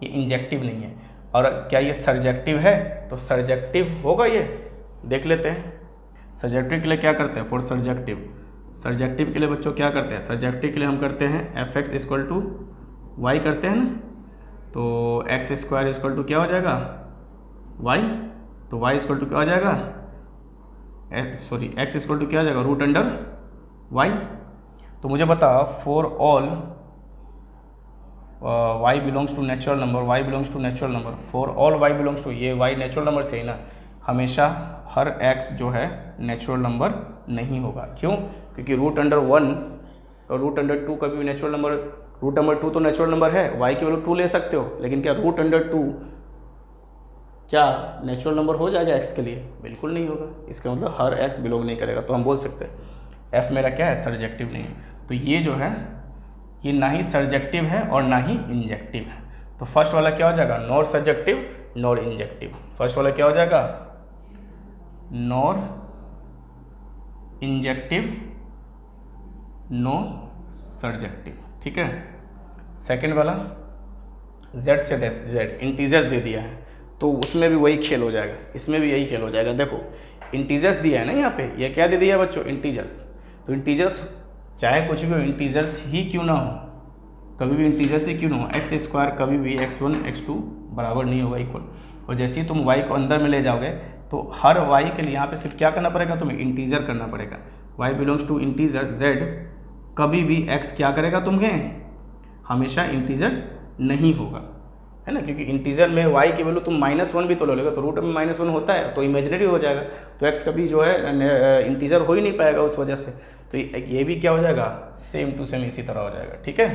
ये इंजेक्टिव नहीं है। और क्या ये सर्जेक्टिव है, तो सर्जेक्टिव होगा, ये देख लेते हैं। सर्जेक्टिव के लिए क्या करते हैं, फॉर सर्जेक्टिव के लिए बच्चों क्या करते हैं, सर्जेक्टिव के लिए हम करते हैं fx इक्वल टू वाई करते हैं ना, तो x स्क्वायर इक्वल टू क्या हो जाएगा y, तो y इक्वल टू क्या हो जाएगा, x इक्वल टू क्या हो जाएगा रूट अंडर y। तो मुझे बता, for all y belongs to natural number, for all y belongs to, ये y नेचुरल नंबर से ही ना, हमेशा हर x जो है नेचुरल नंबर नहीं होगा। क्यों, क्योंकि रूट अंडर 1 और रूट अंडर 2 कभी भी नेचुरल नंबर, रूट अंडर 2 तो नेचुरल नंबर है, y की वैल्यू 2 ले सकते हो, लेकिन क्या रूट अंडर 2 क्या नेचुरल नंबर हो जाएगा x के लिए, बिल्कुल नहीं होगा। इसका मतलब हर x बिलोंग नहीं करेगा, तो हम बोल सकते हैं f मेरा क्या है, सर्जेक्टिव नहीं है। तो ये जो है ये ना ही सर्जेक्टिव है और ना ही इंजेक्टिव है। तो फर्स्ट वाला क्या हो जाएगा, nor surjective nor injective. First वाला क्या हो जाएगा, नॉर इंजेक्टिव नो सर्जेक्टिव, ठीक है। सेकंड वाला z से डैश z इंटीजर्स दे दिया है, तो उसमें भी वही खेल हो जाएगा, इसमें भी यही खेल हो जाएगा। देखो इंटीजर्स दिया है ना यहाँ पे, ये क्या दे दिया है बच्चों, इंटीजर्स। तो इंटीजर्स चाहे कुछ भी हो, इंटीजर्स ही क्यों ना हो, कभी भी इंटीजर्स ही क्यों ना हो, एक्स स्क्वायर कभी भी x1 x2 बराबर नहीं होगा इक्वल। और जैसे ही तुम y को अंदर में ले जाओगे, तो हर y के लिए यहाँ पे सिर्फ क्या करना पड़ेगा, तुम्हें इंटीजर करना पड़ेगा। y belongs to integer z, कभी भी x क्या करेगा तुम्हें, हमेशा इंटीजर नहीं होगा, है ना, क्योंकि इंटीजर में y की वैल्यू तुम -1 भी तो ले लोगे, तो रूट में -1 होता है, तो इमेजिनरी हो जाएगा, तो x कभी जो है इंटीजर हो ही नहीं पाएगा उस वजह से। तो ये भी क्या हो जाएगा, सेम टू सेम इसी तरह हो जाएगा, ठीक है।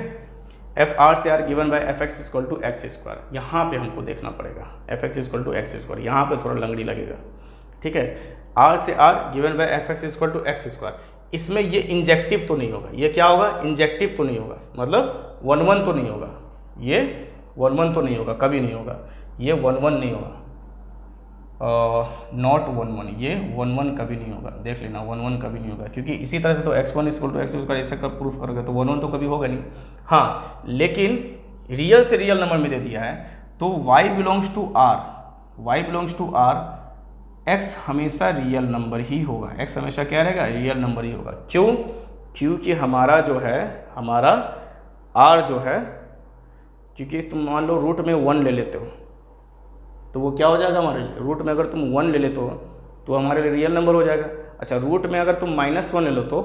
एफ आर से are given by F x equal to x square, यहाँ पे हमको देखना पड़ेगा F x equal to x square, यहाँ पे थोड़ा लंगड़ी लगेगा, ठीक है। आर से are given by F x equal to x square, इसमें ये इंजेक्टिव तो नहीं होगा, ये क्या होगा, इंजेक्टिव तो नहीं होगा, मतलब 1 1 तो नहीं होगा, ये 1 1 तो नहीं होगा, कभी नहीं होगा, ये 1 1 नहीं होगा, नॉट 1 1, ये 1 1 कभी नहीं होगा, देख लेना 1 1 कभी नहीं होगा, क्योंकि इसी तरह से तो x1 equal to x square ऐसे कब प्रूफ करोगे तो 1 1 तो कभी होगा नहीं। हाँ, लेकिन रियल से रियल नंबर में दे दिया है तो y belongs to r, y belongs to r, x हमेशा रियल नंबर ही होगा, x हमेशा क्या रहेगा, रियल नंबर ही होगा। क्यों? क्योंकि हमारा जो है, हमारा r जो है, क्योंकि तुम मान लो रूट में 1 ले लेते हो तो वो क्या हो जाएगा हमारे लिए, रूट में अगर तुम 1 ले लेते हो तो हमारे लिए रियल नंबर हो जाएगा। अच्छा, रूट में अगर तुम -1 ले लो तो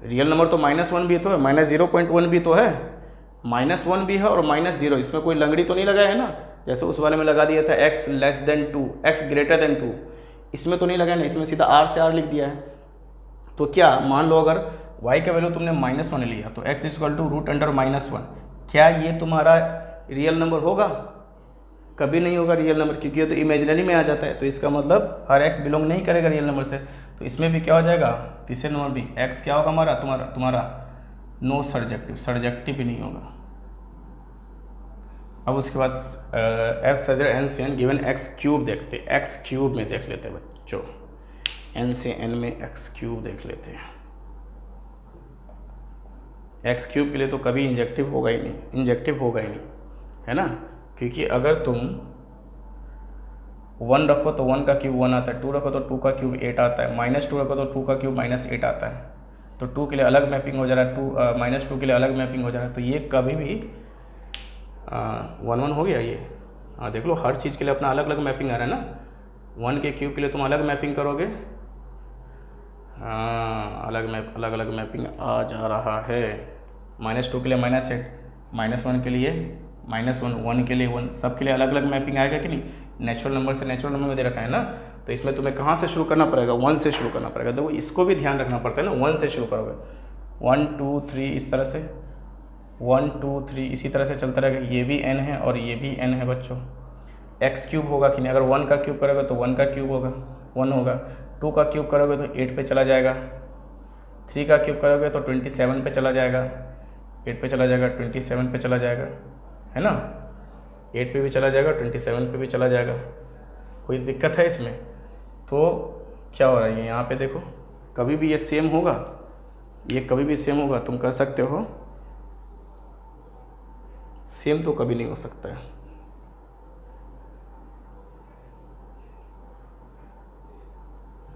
रियल नंबर तो -1 भी तो है, -0.1 भी तो है, -1 भी है और -0, इसमें कोई लंगड़ी तो नहीं लगाया है ना, जैसे उस वाले में लगा दिया था x less than 2, x greater than 2, इसमें तो नहीं लगाया ना, इसमें सीधा r से r लिख दिया है। तो क्या मान लो अगर y का वैल्यू तुमने -1 लिया तो x equal to root under -1, क्या ये तुम्हारा रियल नंबर होगा? कभी नहीं होगा रियल नंबर, क्योंकि ये तो इमेजिनरी में आ जाता है, तो इसका मतलब हर x बिलोंग नहीं करेगा रियल नंबर से, तो इसमें भी क्या हो जाएगा, तीसरे नंबर भी x क्या होगा हमारा, तुम्हारा नो सर्जेक्टिव, सर्जेक्टिव भी नहीं होगा। अब उसके बाद एफ सजर एन से एन गिवन एक्स क्यूब देखते, एक्स क्यूब में देख लेते हैं बच्चों, एन से एन में एक्स क्यूब देख लेते हैं। एक्स क्यूब के लिए तो कभी इंजेक्टिव होगा ही नहीं, इंजेक्टिव होगा ही नहीं, है ना, क्योंकि अगर तुम 1 रखो तो 1 का क्यूब 1 आता है, 2 रखो तो 2 का क्यूब 8 आता है, -2 रखो तो 2 का क्यूब -8 आता है, तो 2 के लिए अलग मैपिंग हो जा रहा है, -2 के लिए अलग मैपिंग हो जा रहा है, तो ये कभी भी 1 1 हो गया ये। हाँ देख लो, हर चीज़ के लिए अपना अलग अलग मैपिंग आ रहा है ना, 1 के क्यूब के लिए तुम अलग मैपिंग करोगे, हाँ अलग अलग मैपिंग आ जा रहा है, -2 के लिए -8, -1 के लिए -1, 1 के लिए 1, सब के लिए अलग अलग मैपिंग आएगा कि नहीं, नेचुरल नंबर से नेचुरल नंबर में दे रखा है ना, तो इसमें तुम्हें कहाँ से शुरू करना पड़ेगा, 1 से शुरू करना पड़ेगा, तो इसको भी ध्यान रखना पड़ता है ना, 1 से शुरू करोगे, 1 2 3 इस तरह से, 1 2 3 इसी तरह से चलता रहेगा, ये भी n है और ये भी n है बच्चों। एक्स क्यूब होगा कि नहीं, अगर 1 का क्यूब करोगे तो 1 का क्यूब होगा, 1 होगा, 2 का क्यूब करोगे तो 8 पे चला जाएगा, 3 का क्यूब करोगे तो 27 पे चला जाएगा, 8 पे चला जाएगा, 27 पे चला जाएगा, है ना, 8 पे भी चला जाएगा, 27 पे भी चला जाएगा, कोई दिक्कत है इसमें? तो क्या हो रहा है, यहाँ पे देखो, कभी भी ये सेम होगा, ये कभी भी सेम होगा, तुम कर सकते हो, सेम तो कभी नहीं हो सकता है।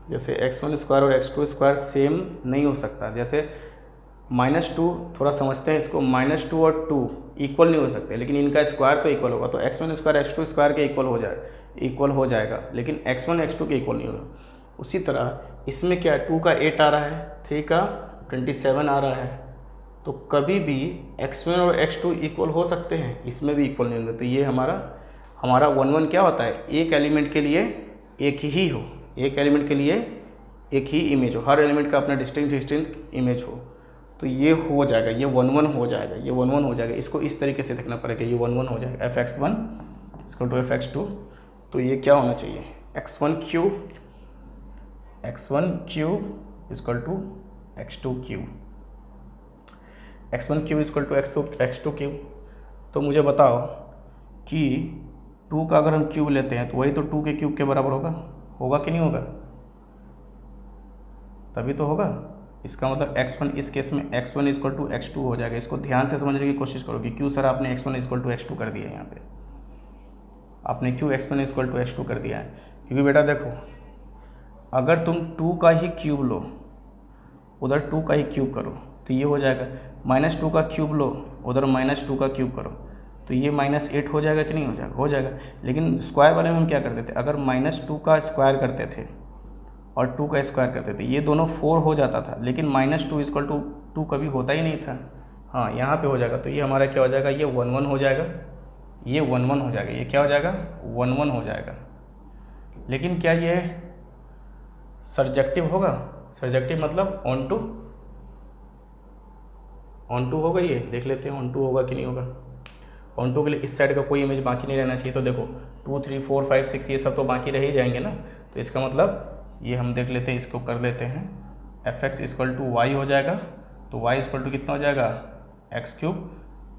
जैसे x1 स्क्वायर और x2 स्क्वायर सेम नहीं हो सकता, जैसे -2 थोड़ा समझते हैं इसको, -2 और 2 इक्वल नहीं हो सकते, लेकिन इनका स्क्वायर तो इक्वल होगा, तो x1 स्क्वायर x2 स्क्वायर के इक्वल हो जाएगा, लेकिन x1 x2 के इक्वल नहीं होगा। उसी तरह इसमें क्या है, 2 का 8 आ रहा है, 3 का 27 आ रहा है, तो कभी भी x1 और x2 इक्वल हो सकते हैं, इसमें भी इक्वल नहीं होंगे, तो ये हमारा 1 1 क्या होता है, एक एलिमेंट के लिए एक ही हो, एक एलिमेंट के लिए एक ही इमेज हो, हर एलिमेंट का अपना डिस्टिंक्ट इमेज हो, तो ये हो जाएगा, ये 1 1 हो जाएगा, ये 1 1 हो जाएगा, इसको इस तरीके से देखना पड़ेगा, ये 1 1 हो जाएगा, fx1 इक्वल टू fx2, तो ये क्या होना चाहिए, x1 cube equal to x2 cube, x1 cube equal to x2 cube. तो मुझे बताओ कि 2 का अगर हम क्यूब लेते हैं तो वही तो 2 के क्यूब के बराबर होगा कि नहीं होगा, तभी तो होगा, इसका मतलब x1 इस केस में x1 इक्वल टू x2 हो जाएगा। इसको ध्यान से समझने की कोशिश करो कि क्यों सर आपने x1 इक्वल टू x2 कर दिया है, यहाँ पे आपने क्यों x1 इक्वल टू x2 कर दिया है, क्योंकि बेटा देखो, अगर तुम 2 का ही क्यूब लो, उधर 2 का ही क्यूब करो तो ये हो जाएगा, -2 का क्यूब लो, उधर -2 का क्यूब करो तो ये -8 हो जाएगा कि नहीं हो जाएगा, लेकिन स्क्वायर वाले में हम क्या करते थे, अगर -2 का स्क्वायर करते थे और 2 का स्क्वायर करते थे, ये दोनों 4 हो जाता था, लेकिन -2 इक्वल टू 2 कभी होता ही नहीं था। हाँ यहाँ पे हो जाएगा, तो ये हमारा क्या हो जाएगा, ये 1 1 हो जाएगा, ये 1 1 हो जाएगा, ये क्या हो जाएगा, 1 1 हो जाएगा। लेकिन क्या ये सर्जेक्टिव होगा, सर्जेक्टिव मतलब ऑन टू ऑन टू होगा, ये देख लेते हैं ऑन टू होगा कि नहीं होगा। ऑन टू के लिए इस साइड का कोई इमेज बाकी नहीं रहना चाहिए, तो देखो 2 3 4 5 6 ये सब तो बाकी रह ही जाएंगे ना। तो इसका मतलब ये हम देख लेते हैं, इसको कर लेते हैं F x equal to y हो जाएगा। तो वाई इक्वल टू कितना हो जाएगा एक्स क्यूब,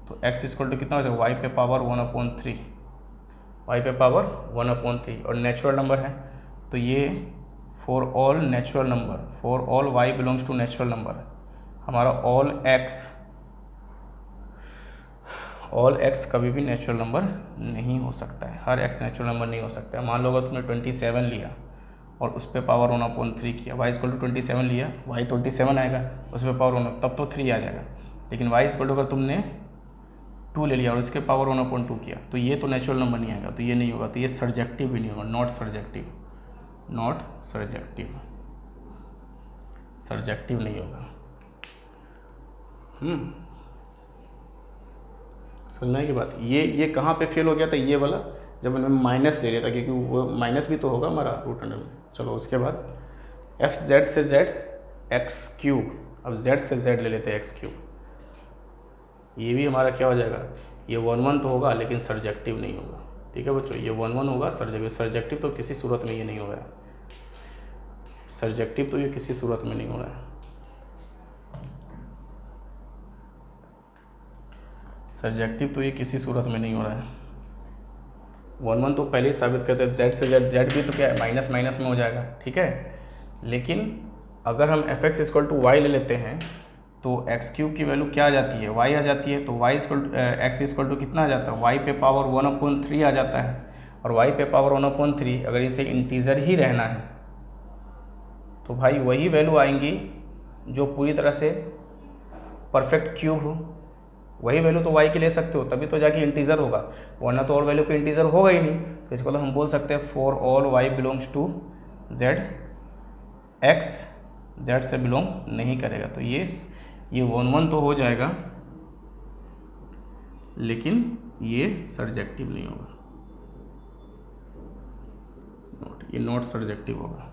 तो एक्स इक्वल टू कितना हो जाएगा वाई पे पावर 1/3, वाई पे पावर 1/3 और नेचुरल नंबर है तो ये for all natural number, for all y belongs to natural number, हमारा ऑल एक्स कभी भी नेचुरल नंबर नहीं हो सकता है, हर एक्स नेचुरल नंबर नहीं हो सकता है। मान लो अगर तुमने 27 लिया और उस पर पावर 1/3 किया, वाई इक्वल टू 27 लिया, वाई 27 आएगा, उस पर पावर 1 तब तो 3 आ जाएगा। लेकिन वाई इक्वल टू अगर तुमने 2 ले लिया और इसके पावर 1/2 किया तो ये तो नेचुरल नंबर नहीं आएगा, तो ये नहीं होगा, तो ये सर्जेक्टिव भी नहीं होगा, not surjective, not surjective, surjective नहीं होगा। समझना की बात, ये कहाँ पे फेल हो गया था, ये वाला जब मैंने माइनस ले लिया था, क्योंकि वो माइनस भी तो होगा हमारा रूट अंडर में। चलो उसके बाद एफ जेड से जेड एक्स क्यूब, अब जेड से जेड ले लेते हैं एक्स क्यूब, ये भी हमारा क्या हो जाएगा, ये 1 तो होगा लेकिन सर्जेक्टिव नहीं होगा। ठीक है बच्चों, ये 1 होगा, सर्जेक्टिव तो किसी सूरत में ये नहीं हो रहा है, सर्जेक्टिव तो ये किसी सूरत में नहीं हो रहा है। सर्जेक्टिव तो ये किसी सूरत में नहीं हो रहा है। 1 तो पहले ही साबित करते हैं, जेड से जेड, जेड भी तो क्या है माइनस माइनस में हो जाएगा। ठीक है, लेकिन अगर हम f x equal to y ले लेते हैं तो एक्स क्यूब की वैल्यू क्या आ जाती है, वाई आ जाती है, तो y equal x equal to कितना आ जाता है, वाई पे पावर 1/3 आ जाता है। और वाई पे पावर 1/3 अगर इसे इंटीजर ही रहना है तो भाई वही वैल्यू आएंगी जो पूरी तरह से परफेक्ट क्यूब हो, वही वैल्यू तो वाई की ले सकते हो, तभी तो जाके इंटीजर होगा, वरना तो और वैल्यू पे इंटीजर होगा ही नहीं। तो इसको हम बोल सकते हैं for all y belongs to z, x z से बिलोंग नहीं करेगा, तो ये 1 तो हो जाएगा लेकिन ये सर्जेक्टिव नहीं होगा, ये नॉट सर्जेक्टिव होगा,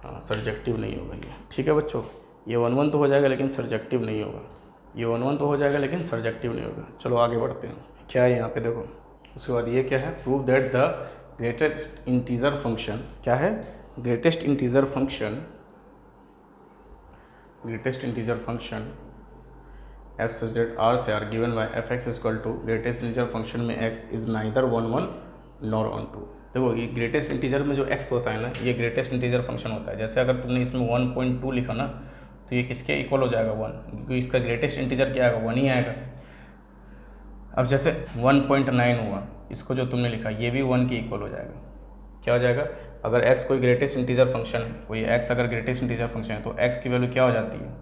हाँ सर्जेक्टिव नहीं होगा ये। ठीक है बच्चों, ये 1 तो हो जाएगा लेकिन सर्जेक्टिव नहीं होगा, ये 1 तो हो जाएगा लेकिन सर्जेक्टिव नहीं होगा। चलो आगे बढ़ते हैं, क्या है यहाँ पे देखो, उसके बाद ये क्या है, prove that the greatest integer function, क्या है greatest integer function, greatest integer function F such that R से are given by F x equal to greatest integer function में X is neither 1 nor onto. देखो ये greatest integer में जो x होता है ना, ये ग्रेटेस्ट इंटीजर फंक्शन होता है। जैसे अगर तुमने इसमें 1.2 लिखा ना तो ये किसके इक्वल हो जाएगा 1, क्योंकि इसका ग्रेटेस्ट इंटीजर क्या आएगा 1 ही आएगा। अब जैसे 1.9 हुआ, इसको जो तुमने लिखा ये भी 1 के इक्वल हो जाएगा। क्या हो जाएगा, अगर x कोई ग्रेटेस्ट इंटीजर फंक्शन है, कोई x अगर ग्रेटेस्ट इंटीजर फंक्शन है तो x की वैल्यू क्या हो जाती है,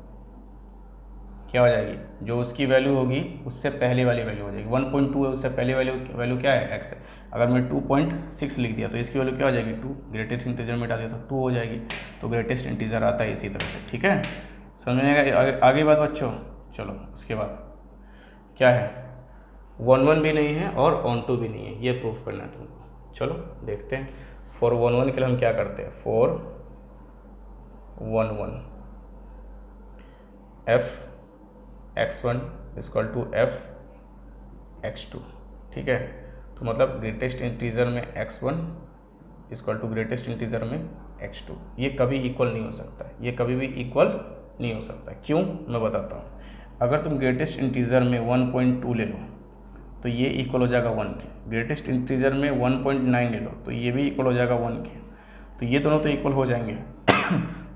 क्या हो जाएगी, जो उसकी वैल्यू होगी उससे पहले वाली वैल्यू हो जाएगी। 1.2 है, उससे पहले वैल्यू क्या है x है। अगर मैं 2.6 लिख दिया तो इसकी वैल्यू क्या हो जाएगी 2, ग्रेटेस्ट इंटीजर में डाल दिया तो 2 हो जाएगी। तो ग्रेटेस्ट इंटीजर आता है इसी तरह से। ठीक है, समझने का आगे बात बच्चों। चलो उसके बाद क्या है, 1 भी नहीं है और ऑन टू भी नहीं है, ये प्रूफ करना है तुमको। चलो देखते हैं। फॉर 1 के लिए हम क्या करते हैं, for 1 f x1 equal to f x2। ठीक है, तो मतलब ग्रेटेस्ट इंटीजर में x1 equal to greatest integer में x2, ये कभी इक्वल नहीं हो सकता है, ये कभी भी इक्वल नहीं हो सकता। क्यों, मैं बताता हूँ। अगर तुम ग्रेटेस्ट इंटीजर में 1.2 ले लो तो ये इक्वल हो जाएगा 1 के, ग्रेटेस्ट इंटीजर में 1.9 ले लो तो ये भी इक्वल हो जाएगा 1 के, तो ये दोनों तो इक्वल हो जाएंगे।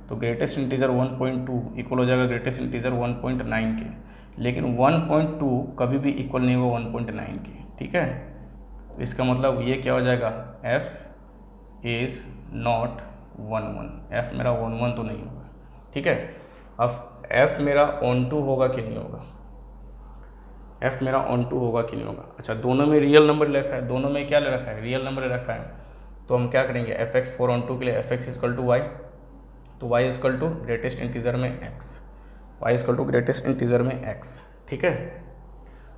तो ग्रेटेस्ट इंटीजर 1.2 इक्वल हो जाएगा ग्रेटेस्ट इंटीजर 1.9 के, लेकिन 1.2 कभी भी इक्वल नहीं होगा 1.9 के। ठीक है, तो इसका मतलब ये क्या हो जाएगा, f इज़ नॉट 1 f मेरा 1 तो नहीं होगा। ठीक है, अब f मेरा ऑन टू होगा कि नहीं होगा, f मेरा ऑन टू होगा कि नहीं होगा। अच्छा, दोनों में रियल नंबर ले रखा है, दोनों में क्या ले रखा है, रियल नंबर ले रखा है, तो हम क्या करेंगे, f x for onto के लिए f x equal to y, तो y equal to greatest integer में x, y equal to greatest integer में x। ठीक है,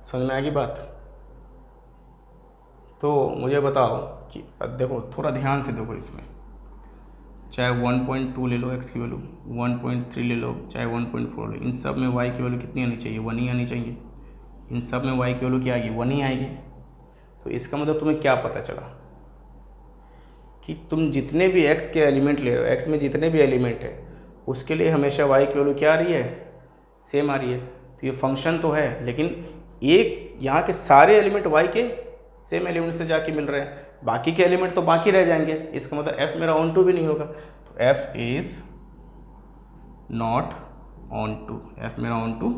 समझ में आएगी बात। तो मुझे बताओ कि देखो थोड़ा ध्यान से देखो इसमें, चाहे 1.2 ले लो x की वैल्यू, 1.3 ले लो, चाहे 1.4 ले लो, इन सब में y की वैल्यू कितनी आनी चाहिए? 1 ही आनी चाहिए। इन सब में y की वैल्यू क्या आएगी? 1 ही आएगी। तो इसका मतलब तुम्हें क्या पता चला कि तुम जितने भी x के एलिमेंट ले रहे हो, x में जितने भी एलिमेंट है उसके लिए हमेशा y की वैल्यू क्या आ रही है? सेम आ रही है। तो ये फंक्शन तो है, लेकिन एक यहाँ के सारे एलिमेंट y के सेम एलिमेंट से जाके मिल रहे हैं, बाकी के एलिमेंट तो बाकी रह जाएंगे। इसका मतलब f मेरा ऑन टू भी नहीं होगा। तो f is not onto, f मेरा ऑन टू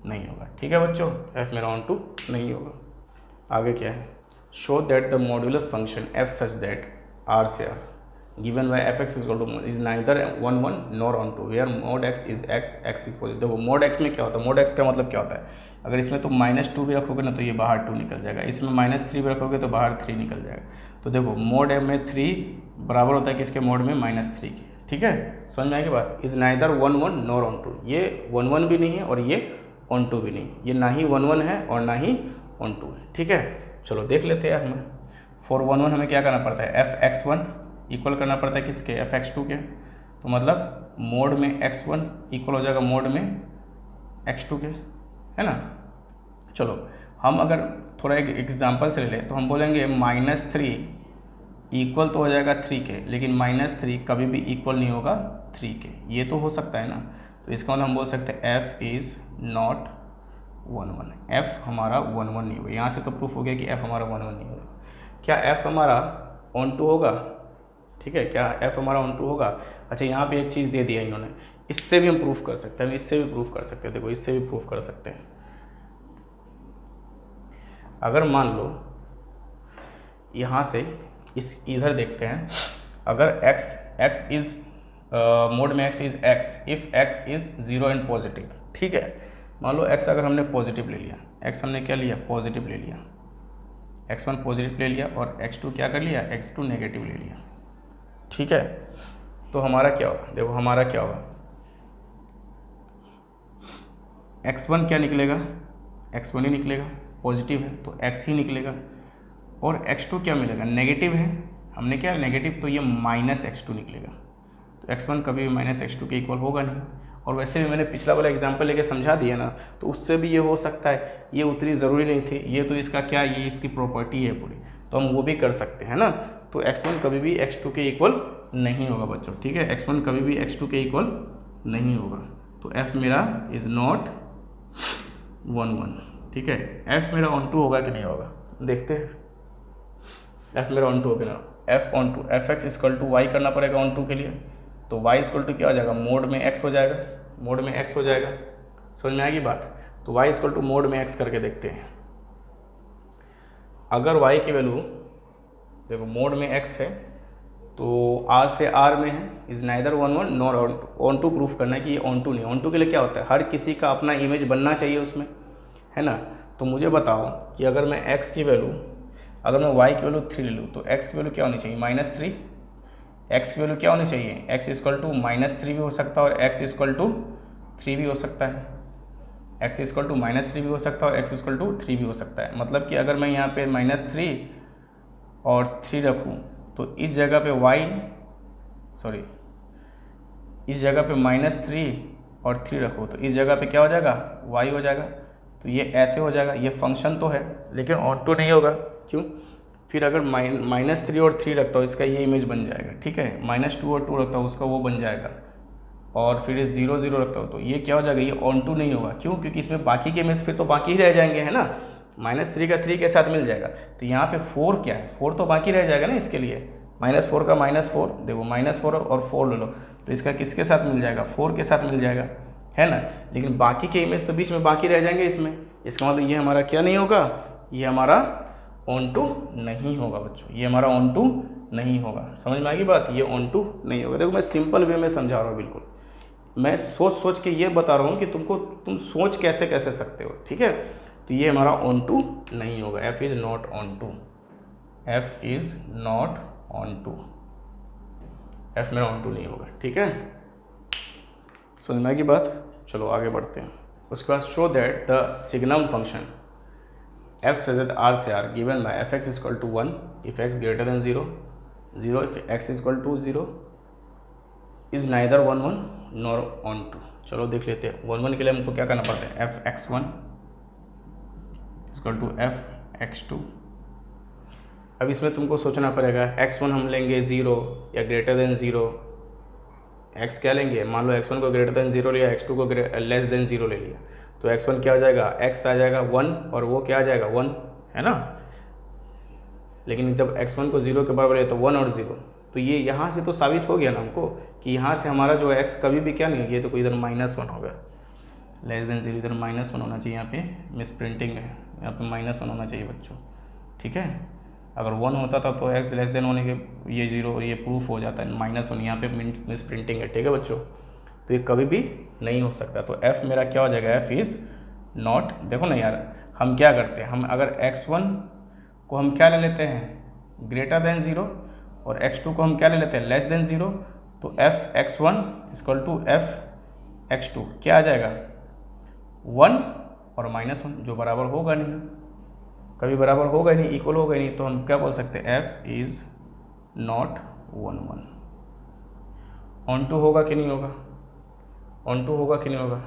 नहीं होगा। ठीक है बच्चों, f मेरा ऑन टू नहीं होगा। आगे क्या है? Show that the modulus function f such that r से r given by fx is equal to is neither 1 1 nor on 2 where mod x is x is positive। देखो mod x में क्या होता है? mod x का मतलब क्या होता है? अगर इसमें तो -2 भी रखोगे ना तो ये बाहर 2 निकल जाएगा, इसमें -3 भी रखोगे तो बाहर 3 निकल जाएगा। तो देखो mod m में 3 बराबर होता है किसके? mod में -3 के। ठीक है, समझ में आएगी बात? इज नाइदर 1 1 nor on 2, ये 1 1 भी नहीं है और ये on 2 भी नहीं, ये ना ही 1 1 है और ना ही on 2 है। ठीक है, चलो देख लेते हैं। हमें फॉर 1 1 हमें क्या करना पड़ता है? fx1 इक्वल करना पड़ता है किसके? fx2 के। तो मतलब मोड में x1 इक्वल हो जाएगा मोड में x2 के, है ना। चलो हम अगर थोड़ा एक एग्जांपल से ले लें तो हम बोलेंगे -3 इक्वल तो हो जाएगा 3 के, लेकिन -3 कभी भी इक्वल नहीं होगा 3 के। ये तो हो सकता है ना। तो इसका मतलब हम बोल सकते हैं f इज़ नॉट 1 1, f हमारा 1 1 नहीं होगा। यहाँ से तो प्रूफ हो गया कि f हमारा 1 1 नहीं होगा। क्या f हमारा ऑन टू होगा? ठीक है, क्या f हमारा ऑन टू होगा? अच्छा, यहाँ पे एक चीज़ दे दिया इन्होंने, इससे भी हम प्रूफ कर सकते हैं, हम इससे भी प्रूफ कर सकते हैं। देखो इससे भी प्रूफ कर सकते हैं। अगर मान लो यहाँ से इस इधर देखते हैं, अगर x इज मोड में x is x if x is 0 and positive. ठीक है, मान लो x अगर हमने पॉजिटिव ले लिया, x हमने क्या लिया? पॉजिटिव ले लिया, x1 पॉजिटिव ले लिया और x2 क्या कर लिया? x2 नेगेटिव ले लिया। ठीक है, तो हमारा क्या होगा? देखो हमारा क्या होगा? x1 क्या निकलेगा? x1 ही निकलेगा, पॉजिटिव है तो x ही निकलेगा। और x2 क्या मिलेगा? नेगेटिव है, हमने क्या नेगेटिव, तो ये -x2 निकलेगा। तो x1 कभी -x2 के इक्वल होगा नहीं। और वैसे भी मैंने पिछला वाला एग्जांपल लेके समझा दिया ना, तो उससे भी ये हो सकता है, ये उतनी ज़रूरी नहीं थी। ये तो इसका क्या, ये इसकी प्रॉपर्टी है पूरी, तो हम वो भी कर सकते हैं ना। तो x1 कभी भी x2 के इक्वल नहीं होगा बच्चों। ठीक है, x1 कभी भी x2 के इक्वल नहीं होगा। तो f मेरा इज़ नॉट 1 1। ठीक है, f मेरा ऑन टू होगा कि नहीं होगा? देखते हैं f मेरा ऑन टू होगा ना। f onto fx equal to y करना पड़ेगा ऑन टू के लिए। तो y इक्वल टू क्या हो जाएगा? मोड में x हो जाएगा, मोड में x हो जाएगा। समझ में आएगी बात? तो y इक्वल टू मोड में x करके देखते हैं। अगर y की वैल्यू देखो मोड में x है तो r से r में है, is neither 1 1 nor onto. Proof करना है कि ये ऑन टू नहीं। ऑन टू के लिए क्या होता है? हर किसी का अपना इमेज बनना चाहिए उसमें, है ना। तो मुझे बताओ कि अगर मैं x की वैल्यू, अगर मैं y की वैल्यू 3 ले लूँ तो x की वैल्यू क्या होनी चाहिए? -3। x की वैल्यू क्या होनी चाहिए? x इक्वल टू -3 भी हो सकता है और x इक्वल टू 3 भी हो सकता है। x इक्वल टू -3 भी हो सकता है और x इक्वल टू 3 भी हो सकता है। मतलब कि अगर मैं यहाँ पे -3 और 3 रखूँ तो इस जगह पे इस जगह पे -3 और 3 रखो तो इस जगह पे क्या हो जाएगा? y हो जाएगा। तो ये ऐसे हो जाएगा। ये फंक्शन तो है लेकिन ऑन टू नहीं होगा। क्यों? फिर अगर -3 और 3 रखता हूँ इसका ये इमेज बन जाएगा। ठीक है, -2 और 2 रखता हूँ उसका वो बन जाएगा। और फिर 0 0 रखता हूँ तो ये क्या हो जाएगा? ये ऑन टू नहीं होगा। क्यों? क्योंकि इसमें बाकी के इमेज फिर तो बाकी ही रह जाएंगे, है ना। -3 का 3 के साथ मिल जाएगा। तो यहाँ पे 4 क्या है? 4 तो बाकी रह जाएगा ना इसके लिए। -4 का -4 देखो, -4 और 4 ले लो तो इसका किसके साथ मिल जाएगा? 4 के साथ मिल जाएगा, है ना। लेकिन बाकी के इमेज तो बीच में बाकी रह जाएंगे इसमें। इसका मतलब ये हमारा क्या नहीं होगा? ये हमारा ऑन टू नहीं होगा बच्चों, ये हमारा ऑन टू नहीं होगा। समझ में आएगी बात? ये ऑन टू नहीं होगा। देखो मैं सिंपल वे में समझा रहा हूँ, बिल्कुल मैं सोच के ये बता रहा हूँ कि तुम सोच कैसे सकते हो। ठीक है, तो ये हमारा ऑन टू नहीं होगा। f is not onto, f is not onto, f मेरा ऑन टू नहीं होगा। ठीक है, समझ में आएगी बात? चलो आगे बढ़ते हैं। उसके बाद show that the signum function f such that r से r given by fx equal to 1 if x greater than 0, 0 if x equal टू 0 is neither 1 1 nor onto. चलो देख लेते हैं। 1 1 के लिए हमको क्या करना पड़ता है, f x one equal to F x two. अब इसमें तुमको सोचना पड़ेगा, x1 हम लेंगे 0 या ग्रेटर देन 0, x क्या लेंगे, मान लो x1 को ग्रेटर देन 0 लिया, x2 को लेस देन 0 ले लिया, तो x1 क्या हो जाएगा, x आ जाएगा 1 और वो क्या आ जाएगा 1, है ना। लेकिन जब x1 को 0 के बराबर है तो 1 और 0, तो ये यहाँ से तो साबित हो गया ना हमको कि यहाँ से हमारा जो x कभी भी क्या नहीं है, ये तो कोई इधर -1 होगा, लेस देन 0 इधर -1 होना चाहिए, यहाँ पे मिस प्रिंटिंग है, यहाँ पे -1 होना चाहिए बच्चों, ठीक है। अगर 1 होता था तो x लेस देन होने के ये 0 ये प्रूफ हो जाता है, -1 यहाँ पे मिस प्रिंटिंग है, ठीक है बच्चों। तो ये कभी भी नहीं हो सकता, तो f मेरा क्या हो जाएगा, f इज़ नॉट। देखो ना यार, हम क्या करते हैं, हम अगर x1 को हम क्या ले लेते हैं, ग्रेटर देन 0, और x2 को हम क्या ले लेते हैं, लेस देन 0, तो f x1 equal to f x2 क्या आ जाएगा, 1 और -1, जो बराबर होगा नहीं, कभी बराबर होगा ही नहीं, इक्वल होगा ही नहीं, तो हम क्या बोल सकते हैं, f is not 1 1। Onto होगा कि नहीं होगा, ऑन टू होगा कि नहीं होगा,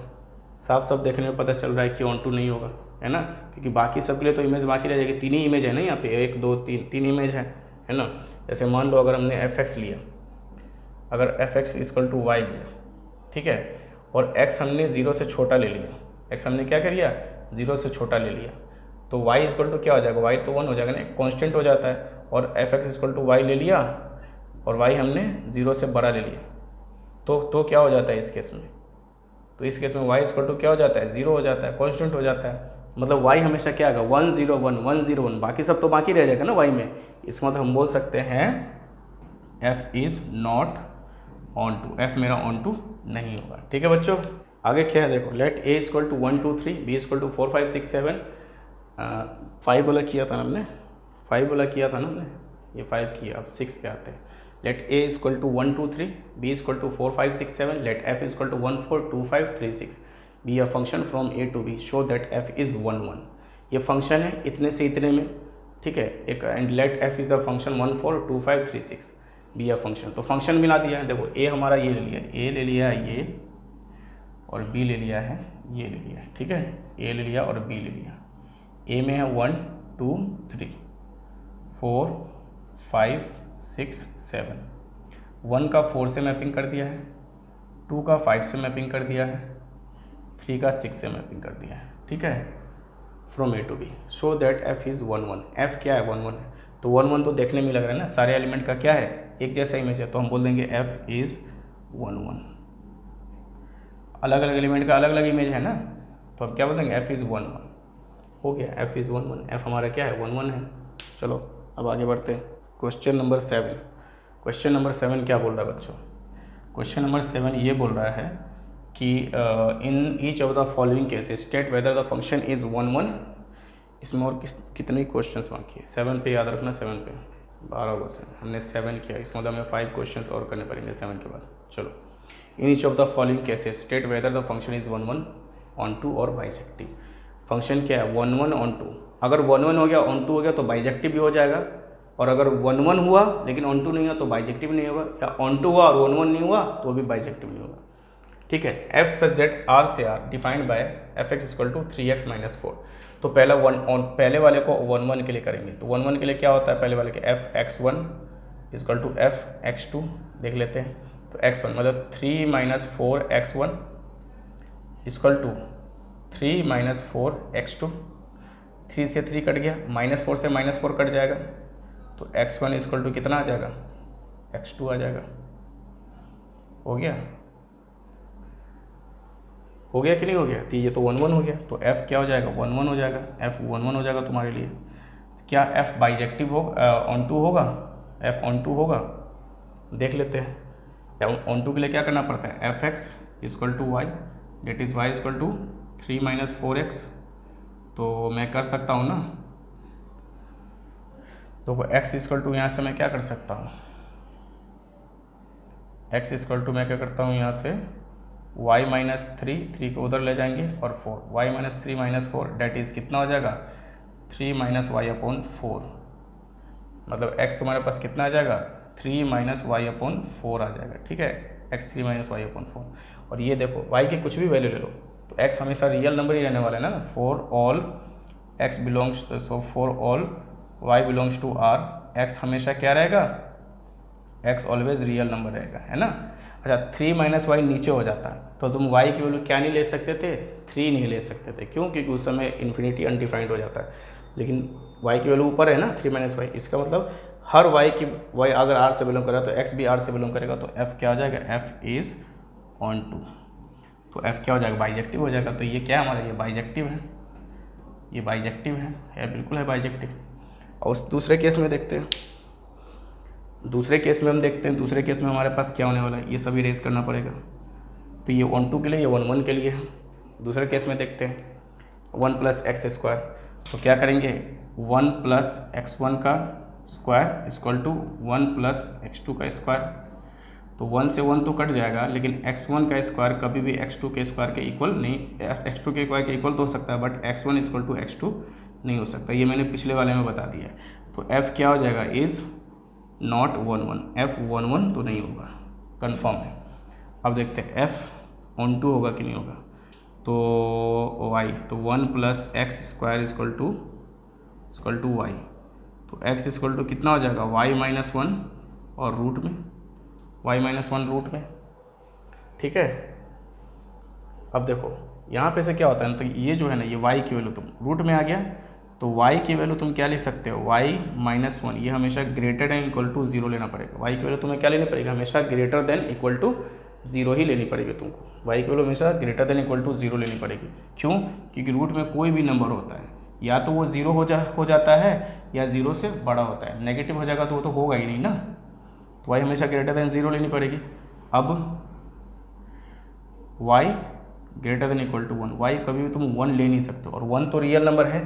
साफ साफ देखने में पता चल रहा है कि ऑन टू नहीं होगा, है ना, क्योंकि बाकी सब के लिए तो इमेज बाकी रह जाएगी, 3 ही इमेज है ना यहाँ पे, 1 2 3 इमेज है ना। जैसे मान लो अगर हमने fx लिया, अगर fx इक्वल टू y लिया, ठीक है, और x हमने 0 से छोटा ले लिया, x हमने क्या कर लिया, 0 से छोटा ले लिया, तो y इक्वल टू क्या हो जाएगा, y तो 1 हो जाएगा ना, कांस्टेंट हो जाता है, और fx इक्वल टू y ले लिया और y हमने 0 से बड़ा ले लिया, तो क्या हो जाता है इस केस में, तो इस केस में y इक्वल टू क्या हो जाता है, 0 हो जाता है, कांस्टेंट हो जाता है, मतलब y हमेशा क्या आएगा, 1 0 1 1 0 1, बाकी सब तो बाकी रह जाएगा ना y में। इसका मतलब हम बोल सकते हैं f is not onto, f मेरा ऑन टू नहीं होगा, ठीक है बच्चों। आगे क्या है देखो, let a equal to 1 2 3, b equal to 4 5 6 7, 5 वाला किया था ना हमने, 5 वाला किया था ना हमने, ये 5 किया, अब 6 पे आते हैं। Let a equal to 1 2 3, b equal to 4 5 6 7, let f equal to 1 4 2 5 3 6, be a function from a to b, show that f is 1 1। ये फंक्शन है इतने से इतने में, ठीक है, एक, and let f is the function 1 4 2 5 3 6, be a function, तो फंक्शन मिला दिया है। देखो a हमारा ये ले लिया, a ले लिया है ये, और b ले लिया है ये ले लिया है, ठीक है, a ले लिया और b ले लिया। a में है 1 2 3 4 5 6 7, 1 का 4 से मैपिंग कर दिया है, 2 का 5 से मैपिंग कर दिया है, 3 का 6 से मैपिंग कर दिया है, ठीक है, from a to b, show that f is 1 1। f क्या है, 1 1 है, तो 1 1 तो देखने में लग रहा है ना, सारे एलिमेंट का क्या है, एक जैसा इमेज है, तो हम बोल देंगे f इज़ 1 1। अलग अलग एलिमेंट का अलग अलग इमेज है ना, तो हम क्या बोल देंगे, f इज़ 1 1, हो गया, f इज़ 1 1, f हमारा क्या है, 1 1 है। चलो अब आगे बढ़ते हैं, क्वेश्चन नंबर 7। क्वेश्चन नंबर 7 क्या बोल रहा है बच्चों, क्वेश्चन नंबर 7 ये बोल रहा है कि इन each of the following cases state whether the function is 1 1। इसमें और कितने क्वेश्चंस बाकी है, 7 पे याद रखना, 7 पे 12 क्वेश्चन हमने 7 किया, इसका मतलब हमें 5 क्वेश्चंस और करने पड़ेंगे 7 के बाद। चलो, in each of the following cases state whether the function is 1 1 onto और बाइजेक्टिव। फंक्शन क्या है, 1 1 ऑन टू, अगर 1 1 हो गया ऑन टू हो गया तो बाइजेक्टिव भी हो जाएगा, और अगर 1 1 हुआ लेकिन ऑन टू नहीं हुआ तो बाइजेक्टिव नहीं होगा, या ऑन टू हुआ और 1 1 नहीं हुआ तो भी बाइजेक्टिव नहीं होगा, ठीक है। f सच दैट r से r defined by fx equal to 3x minus 4। तो पहला पहले वाले को 1 1 के लिए करेंगे, तो 1 1 के लिए क्या होता है, पहले वाले के f x1 equal to f x2 देख लेते हैं, तो x1 मतलब 3 minus 4 x1 equal to 3 minus 4 x2, 3 से 3 कट गया, -4 से -4 कट जाएगा, तो x1 इक्वल टू कितना आ जाएगा, x2 आ जाएगा, हो गया कि नहीं हो गया, तो ये तो 1 1 हो गया, तो f क्या हो जाएगा, 1 1 हो जाएगा, f 1 1 हो जाएगा तुम्हारे लिए। क्या f बाइजेक्टिव हो ऑन टू होगा, f ऑन टू होगा, देख लेते हैं। ऑन टू के लिए क्या करना पड़ता है, fx equal to y, that is y equal to 3 minus 4x, तो मैं कर सकता हूँ ना, तो x इक्वल टू यहाँ से मैं क्या कर सकता हूँ, x इक्वल टू मैं क्या करता हूँ यहाँ से y माइनस 3 को उधर ले जाएंगे, और 4 y minus 3 minus 4 that is कितना हो जाएगा, 3 माइनस वाई अपॉन 4, मतलब x तुम्हारे पास कितना आ जाएगा, 3 माइनस वाई अपॉन 4 आ जाएगा, ठीक है। x3 minus Y upon 4। और ये देखो y की कुछ भी वैल्यू ले लो तो x हमेशा रियल नंबर ही रहने वाला है ना, for all x belongs, so for all y belongs to r, x हमेशा क्या रहेगा, x ऑलवेज रियल नंबर रहेगा, है ना। अच्छा 3 माइनस वाई नीचे हो जाता है तो तुम y की वैल्यू क्या नहीं ले सकते थे, 3 नहीं ले सकते थे, क्यों, क्योंकि उस समय इन्फिनिटी अनडिफाइंड हो जाता है। लेकिन y की वैल्यू ऊपर है ना 3 माइनस वाई, इसका मतलब हर y की y अगर r से बिलोंग करेगा तो x भी r से बिलोंग करेगा, तो f क्या हो जाएगा, f इज़ ऑन टू, तो f क्या हो जाएगा, बाइजेक्टिव हो जाएगा। तो ये क्या हमारा, ये बाइजेक्टिव है, ये बाइजेक्टिव है बिल्कुल है बाइजेक्टिव। और उस दूसरे केस में देखते हैं, दूसरे केस में हम देखते हैं, दूसरे केस में हमारे पास क्या होने वाला है, ये सभी रेस करना पड़ेगा। तो ये 1 2 के लिए, ये 1 1 के लिए है। दूसरे केस में देखते हैं 1 प्लस एक्स स्क्वायर, तो क्या करेंगे 1 प्लस x1 का square equal to 1 plus x2 का स्क्वायर। तो 1 से 1 तो कट जाएगा, लेकिन x1 का स्क्वायर कभी भी x2 के स्क्वायर के इक्वल नहीं, x2 के स्क्वायर के इक्वल तो हो सकता है, but x1 equal to x2 नहीं हो सकता। ये मैंने पिछले वाले में बता दिया है। तो f क्या हो जाएगा, इज़ नॉट 1 1, f 1 1 तो नहीं होगा, कन्फर्म है। अब देखते हैं f ऑन टू होगा कि नहीं होगा, तो y, तो 1 plus x square equal to y, तो x इक्वल टू कितना हो जाएगा, y माइनस 1 और रूट में y माइनस 1 रूट में, ठीक है। अब देखो यहाँ पे से क्या होता है ना, तो ये जो है ना, ये y की वैल्यू तुम रूट में आ गया, तो y की वैल्यू तुम क्या ले सकते हो, y माइनस 1, ये हमेशा ग्रेटर देन इक्वल टू 0 लेना पड़ेगा। y की वैल्यू तुम्हें क्या लेनी पड़ेगी, हमेशा ग्रेटर देन इक्वल टू 0 ही लेनी पड़ेगी तुमको। y की वैल्यू हमेशा ग्रेटर देन इक्वल टू 0 लेनी पड़ेगी। क्यों, क्योंकि रूट में कोई भी नंबर होता है या तो वो 0 हो जाता है या 0 से बड़ा होता है, नेगेटिव हो जाएगा तो वो तो होगा ही नहीं ना, तो y हमेशा ग्रेटर देन 0 लेनी पड़ेगी। अब y greater than equal to 1, y कभी भी तुम 1 ले नहीं सकते, और 1 तो रियल नंबर है,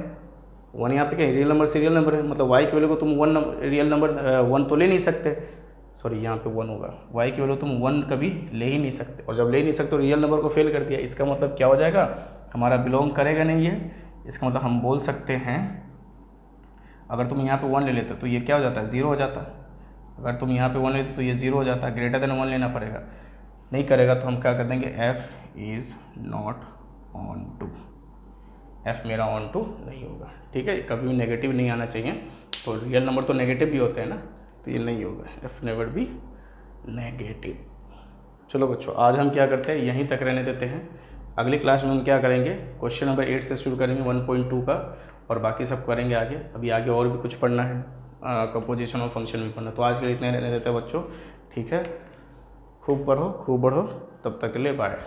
1 यहाँ पे क्या रियल नंबर से रियल नंबर है, मतलब y की वैल्यू को तुम 1 रियल नंबर 1 तो ले नहीं सकते, सॉरी यहाँ पे 1 होगा, y की वैल्यू तुम 1 कभी ले ही नहीं सकते, और जब ले नहीं सकते तो रियल नंबर को फेल कर दिया, इसका मतलब क्या हो जाएगा, हमारा बिलोंग करेगा नहीं है। इसका मतलब हम बोल सकते हैं, अगर तुम यहाँ पे 1 ले लेते तो ये क्या हो जाता है, 0 हो जाता। अगर तुम यहाँ पे 1 लेते तो ये 0 हो जाता, ग्रेटर देन 1 लेना पड़ेगा, नहीं करेगा तो हम क्या कर देंगे, f is not onto, f मेरा ऑन टू नहीं होगा, ठीक है। कभी भी नेगेटिव नहीं आना चाहिए, तो रियल नंबर तो नेगेटिव भी होते हैं ना, तो ये नहीं होगा, f नेवर बी नेगेटिव। चलो बच्चों, आज हम क्या करते हैं, यहीं तक रहने देते हैं। अगली क्लास में हम क्या करेंगे, क्वेश्चन नंबर 8 से शुरू करेंगे 1.2 का, और बाकी सब करेंगे आगे। अभी आगे और भी कुछ पढ़ना है, कंपोजिशन और फंक्शन भी पढ़ना, तो आज के लिए इतने रहने देते हैं बच्चों, ठीक है। खूब पढ़ो, तब तक के लिए बाय।